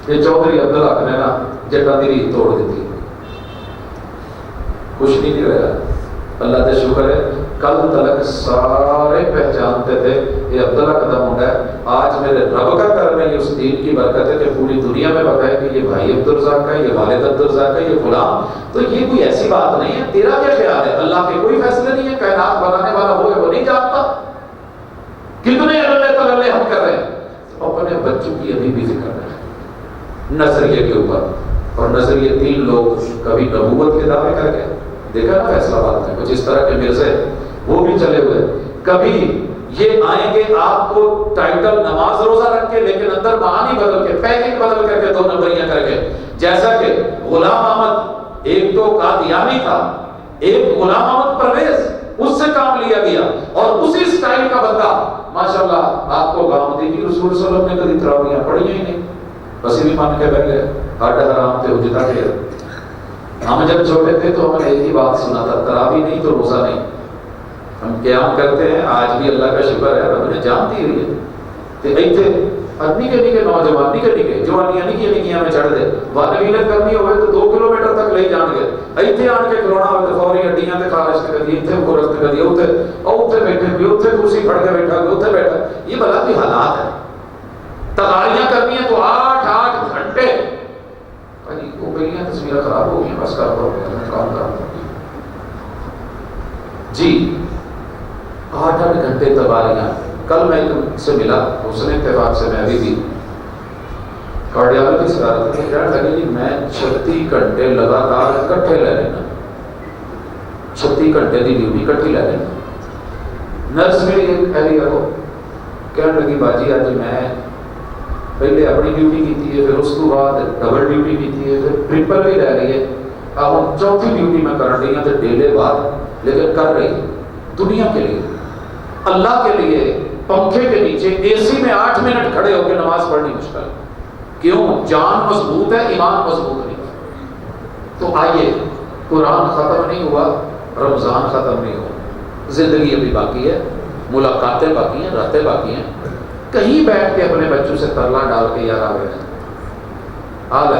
یہ چودھری عبدالحق نے نا جٹا دی ریت توڑ دیتی, کچھ نہیں رہا. اللہ کا شکر ہے کل تلک سارے پہچانتے تھے یہ عبداللہ کا منڈا ہے. آج میرے رب کا کرم ہے, یہ اس دین کی برکت ہے کہ پوری دنیا میں پتہ ہے کہ یہ بھائی عبدالرزاق ہے, یہ والد عبدالرزاق ہے, یہ غلام. تو یہ کوئی ایسی بات نہیں ہے. تیرا کیا خیال ہے؟ اللہ کے کوئی فیصلے نہیں ہے. کائنات بنانے والا وہ ہے, وہ نہیں جانتا. کتنے اللہ تعالی ہم کر رہے ہیں, اپنے بچوں کی ابھی بھی فکر رہے ہیں نظریے کے اوپر. اور نظریے 3 لوگ کبھی نبوت کے دعوے کر کے دیکھا نا فیصلہ بات میں کچھ اس طرح کے مرزے وہ بھی چلے ہوئے. کبھی یہ آئیں گے آپ کو ٹائٹل نماز روزہ رکھ کے, لیکن اندر معانی بدل کے, پیکنگ بدل کر کے, 2 نمبریاں کر کے. جیسا کہ غلام احمد ایک تو قادیانی تھا, ایک غلام احمد پرویز, اس سے کام لیا گیا اور اسی سٹائل کا بندہ ماشاءاللہ آپ کو گامدی کی رسول صلی اللہ علیہ وسلم نے کبھی تراویحاں پڑھی ہی نہیں, بس بھی مان کے بیٹھ گئے. ہڈ حرام تھے اجتا کے. ہم جب چھوٹے تھے تو ہمیں ایک ہی بات سنا تھا, تراویح نہیں تو روزہ نہیں. ہم قیام کرتے ہیں آج بھی, اللہ کا شکر ہے رب نے جان دی ہوئی ہے. تے ایتھے ادنی کے نوجوان کے جوانیاں نہیں میں چڑھ دے وانویلت کرنی ہوئے تو 2 کلومیٹر تک لے جان گے. ایتھے آن کے کرونا ہوئے تو فوری ہڈیاں تے خارش کر دی, ایتھے کو رست کر دی, اوتھے بیٹھے بھی, اوتھے کرسی پھڑ کے بیٹھا, اوتھے بیٹھا. یہ بلا کی حالات ہے. تقاریاں کرنی ہے تو 8 گھنٹے. وہ میری تصویریں خراب ہو گئی, بس کام کر جی 8 گھنٹے تباریاں. کل میں ایک سے ملا, اس نے اتفاق سے میں بھی کارڈیالوجی سے رہا تھا, کہنے لگے جی میں 36 گھنٹے لگاتار کٹھے لے لینا, 36 گھنٹے کی ڈیوٹی کٹھی لے لینا. نرس میری ایک اہلی ہے وہ کہنے لگی باجی آج میں پہلے اپنی ڈیوٹی کی ہے, پھر اس کو بعد ڈبل ڈیوٹی کی ہے, پھر ٹرپل بھی رہ رہی ہے. اب ہم 4تھی ڈیوٹی میں کر رہی ہیں تو ڈیلے بعد, لیکن کر رہی ہے دنیا کے لیے, اللہ کے لیے. پنکھے کے نیچے اے سی میں 8 منٹ کھڑے ہو کے نماز پڑھنی مشکل. کیوں؟ جان مضبوط ہے, ایمان مضبوط نہیں. تو آئیے, قرآن ختم نہیں ہوا, رمضان ختم نہیں ہوا, زندگی ابھی باقی ہے, ملاقاتیں باقی ہیں, راتیں باقی ہیں. کہیں بیٹھ کے اپنے بچوں سے ترلا ڈال کے یار آ گئے آ لے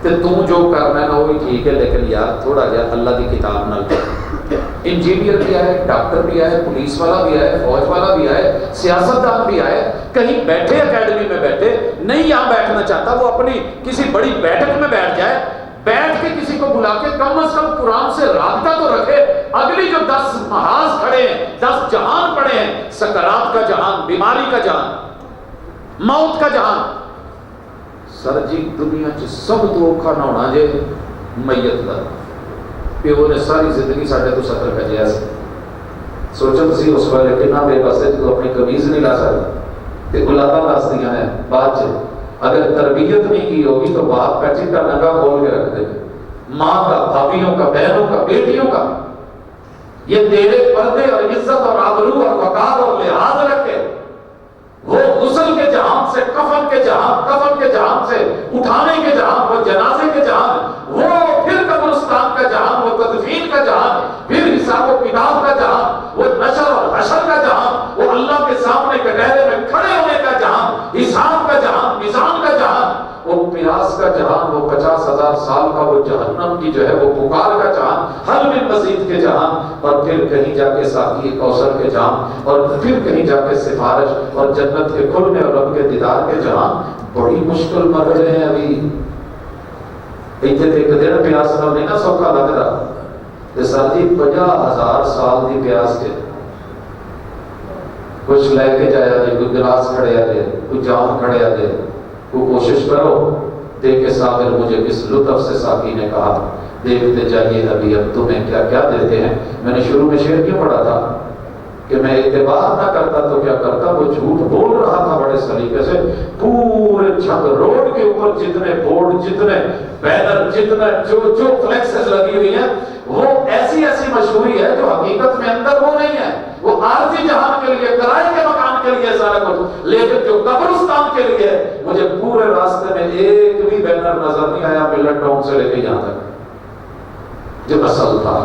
تو جو کرنا ہے نا وہی ٹھیک ہے، لیکن یار تھوڑا جہا اللہ کی کتاب نال کر۔ انجینئر بھی آئے، ڈاکٹر بھی آئے، پولیس والا بھی آئے، فوج والا بھی آئے، سیاستدان بھی آئے، کہیں بیٹھے اکیڈمی میں بیٹھے نہیں یہاں بیٹھنا چاہتا، وہ اپنی کسی بڑی بیٹھک میں بیٹھ جائے، بیٹھ کے کسی کو بلا کے کم از کم قرآن سے رابطہ تو رکھے۔ اگلی جو 10 محاذ کھڑے ہیں، 10 جہان پڑے ہیں، سکرات کا جہان، بیماری کا جہان، موت کا جہان، سر جی دنیا چ سب تو اوکھا نہ ہونا جے میت دا، پیو نے ساری زندگی ساڈے تو سفر کجیا سی، سوچو تسی اس ویلے کتنا بے بس ہے جو اپنی قمیض نہیں لا سکتا، تے اولاداں دس دیاں ہیں بعد چ اگر تربیت نہیں کی ہوگی تو باپ کا چٹا ننگا کھول کے رکھ دے، ماں کا، بھابھیوں کا، بہنوں کا، بیٹیوں کا، یہ تیرے پردے اور عزت اور آبرو اور وقار اور لحاظ رکھے، وہ غسل کے جہان سے کفن کے جہان سے اٹھانے کے جہان، وہ جنازے کے جہان، وہ پھر قبرستان کا جہان، وہ تدفین کا جہان، پھر حساب و کتاب کا جہان، وہ نشر اور حشر کا جہان، وہ اللہ کے سامنے کٹہرے میں کھڑے ہونے کا جہان، حساب کا جہان، میزان کا جہان، وہ پیاس کا جہان، وہ 50,000 سال کا وہ جہنم کی جو ہے وہ پکار کا جہان، حل من مزید کے جہان، اور پھر کہیں جا کے ساقی کوثر کے جہان، اور پھر کہیں جا کے سفارش اور جنت کے کھلنے اور رب کے دیدار کے جہان۔ بڑی مشکل مرحلے ہیں ابھی، ایتھے تے ایک دن پیاس نال نہیں نا سوکھا لگ رہا، تے سر جی 50,000 سال دی پیاس کے کچھ لے کے جایا جائے، کوئی گلاس کھڑیا دے، کوئی جام کھڑیا دے، کوئی کوشش کرو دیکھ کے صابر مجھے کس لطف سے ساقی نے کہا دیکھتے جائیے ابھی اب تمہیں کیا کیا دیتے ہیں۔ میں نے شروع میں شعر کیوں پڑھا تھا کہ میں اعتبار نہ کرتا تو کیا کرتا، وہ جھوٹ بول رہا تھا بڑے سلیقے سے، پورے چھت روڈ کے اوپر جتنے بورڈ، جتنے بینر، جتنے جو فلیکسز لگی ہوئی ہیں، وہ ایسی مشہوری ہے جو حقیقت میں اندر وہ نہیں ہے، وہ عارضی جہان کے لیے، کرائے کے مکان کے لیے سارا کچھ، لیکن جو قبرستان کے لیے مجھے پورے راستے میں ایک بھی بینر نظر نہیں آیا ملت ٹاؤن سے لے کے یہاں تک جو اصل تھا۔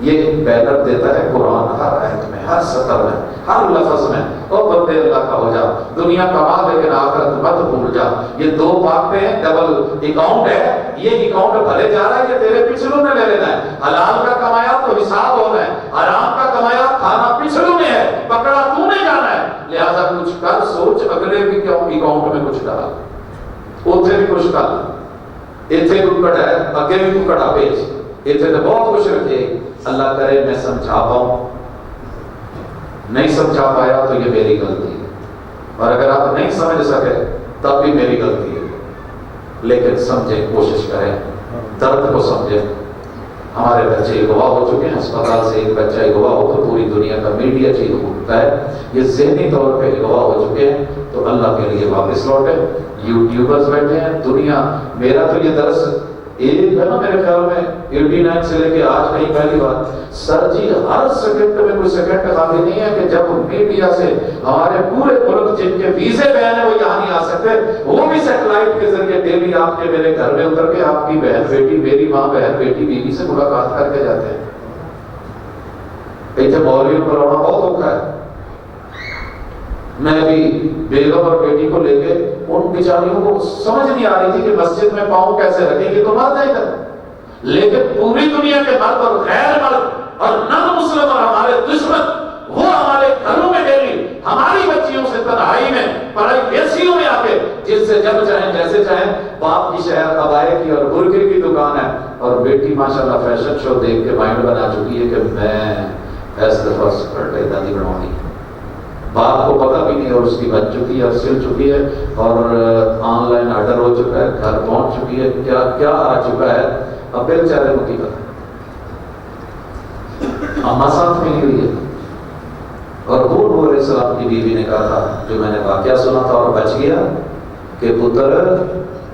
یہ بینر دیتا ہے قرآن، ہر آیت میں، ہر سطر میں، ہر لفظ میں، او بندے اللہ کا ہو جا، دنیا کما لیکن آخرت مت بھول جا۔ یہ دو باتیں ہیں، ڈبل اکاؤنٹ ہے، یہ اکاؤنٹ بھرے جا رہا ہے، یہ تیرے پچھلوں نے لے لینا ہے۔ حلال کا کمایا تو حساب ہونا ہے، حرام کا کمایا کھانا پچھلوں نے ہے، پکڑا تو نے جانا ہے، لہذا کچھ کر، سوچ اگلے بھی کیوں اکاؤنٹ میں کچھ ڈال، اوتھے بھی کچھ کر، ایتھے ککڑ ہے اگے بھی ککڑا بھیج، ایتھے تو بہت کچھ رکھے۔ اللہ کرے میں سمجھا پاؤں، نہیں سمجھا پایا تو یہ میری غلطی ہے، اور اگر آپ نہیں سمجھ سکے تب بھی میری غلطی ہے، لیکن سمجھیں، کوشش کریں، درد کو سمجھیں۔ ہمارے بچے گواہ ہو چکے ہیں، اسپتال سے ایک بچہ گواہ ہو تو پوری دنیا کا میڈیا چیز ہوتا ہے، یہ ذہنی طور پہ گواہ ہو چکے ہیں، تو اللہ کے لیے واپس لوٹے۔ یوٹیوبرز بیٹھے ہیں دنیا، میرا تو یہ درس ایک ہے نا میرے خیال میں 89 سے لے کے آج کہیں پہلی بار، سر جی ہر سیکنڈ میں کوئی سیکنڈ خالی نہیں ہے کہ جب میڈیا سے ہمارے پورے ملک جن کے ویزے بین ہیں وہ یہاں نہیں آ سکتے، وہ بھی سیٹلائٹ کے ذریعے ڈیلی آپ کے میرے گھر میں اتر کے آپ کی بہن بیٹی، میری ماں بہن بیٹی بیوی سے ملاقات کر کے جاتے ہیں۔ ایتھے مولویوں پر آنا بہت اوکھا ہے۔ میں بھی بیگم اور بیٹی کو لے کے ان بیچاریوں کو سمجھ نہیں آ رہی تھی کہ مسجد میں پاؤں کیسے رکھیں گے، تو مرد ہے ادھر، لیکن پوری دنیا کے مرد اور غیر مرد اور نن مسلم اور ہمارے دشمن وہ ہمارے گھروں میں ڈیلی ہماری بچیوں سے تنہائی میں پرائیویسیوں میں آ کے جس سے جب چاہیں جیسے چاہیں، باپ کی شہر قبائے کی اور برقعے کی دکان ہے، اور بیٹی ماشاءاللہ فیشن شو دیکھ کے مائنڈ بنا چکی ہے کہ میں ایس دفعہ سکرٹ دادی بناؤں گی، باپ کو پتہ بھی نہیں، اور اس کی بن چکی ہے اور سل چکی ہے، اور آن لائن آرڈر ہو چکا ہے، گھر پہنچ چکی ہے، کیا کیا آ چکا ہے، اب بیچارے کو کی پتہ۔ اماں ساتھ ملی ہوئی ہے، اور نوح علیہ السلام کی بیوی نے کہا تھا، جو میں نے واقعہ سنا تھا اور بچ گیا، کہ پتر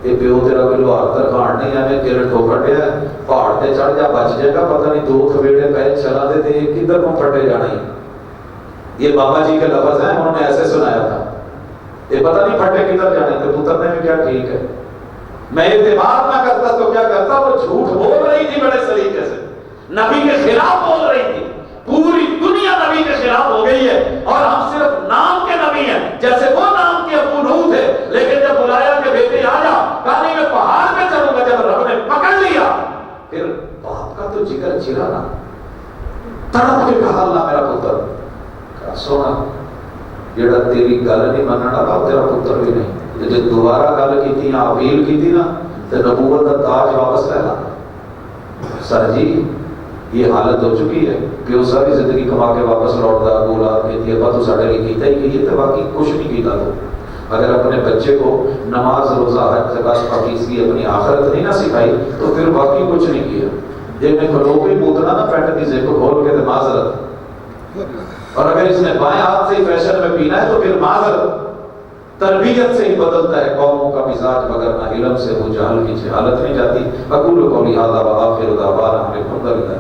یہ پیو تیرا کوئی لوہار ترخان نہیں ہے، میں تیرے ٹھوکر دیا ہے، پہاڑ تے چڑھ جا بچ جائے گا، پتہ نہیں دو تھویڑے پہ چلا دے تے کدھر کو پھٹے جانا ہی۔ یہ بابا جی کے لفظ ہیں، انہوں نے ایسے سنایا تھا، یہ پتہ نہیں پھٹے کدھر جانے تھے، پتر نے بھی کیا ٹھیک ہے، میں اعتبار نہ کرتا تو کیا کرتا، وہ جھوٹ بول رہی تھی بڑے سلیقے سے، نبی کے خلاف بول رہی تھی، پوری دنیا نبی کے خلاف ہو گئی ہے، اور ہم صرف نام کے نبی ہیں، جیسے وہ نام کے ابو نوح تھے، لیکن جب بلایا کہ بیٹے آ جا، کہا نہیں میں پہاڑ پہ چڑھوں گا، جب رب جانا. تڑپ کے کہا اللہ میرا پتر. کہا سونا جڑا تیری گل نہیں مننا وہ تیرا پتر بھی نہیں. جب دوبارہ گل کی اپیل کی نا تو نبوت کا تاج واپس لے لا. سر جی یہ حالت ہو چکی ہے کہ وہ ساری زندگی کما کے واپس لوٹتا بولا کہتی ہے تو سارے لیے کیتا ہی کیے تو باقی کچھ نہیں کیتا. تو اگر اپنے بچے کو نماز روزہ حج زکات فقیس کی اپنی آخرت نہیں نہ سکھائی تو پھر باقی کچھ نہیں کیا. جن میں کھلو کے پوتنا نا پینٹ کی زیب کھول کے معذرت. اور اگر اس نے بائیں ہاتھ سے ہی فیشن میں پینا ہے تو پھر معذرت. تربیت سے ہی بدلتا ہے قوموں کا مزاج مگر نہ علم سے وہ جہل کی جہالت نہیں جاتی. اقول قولی ھذا وآخر دعوانا الحمد للہ.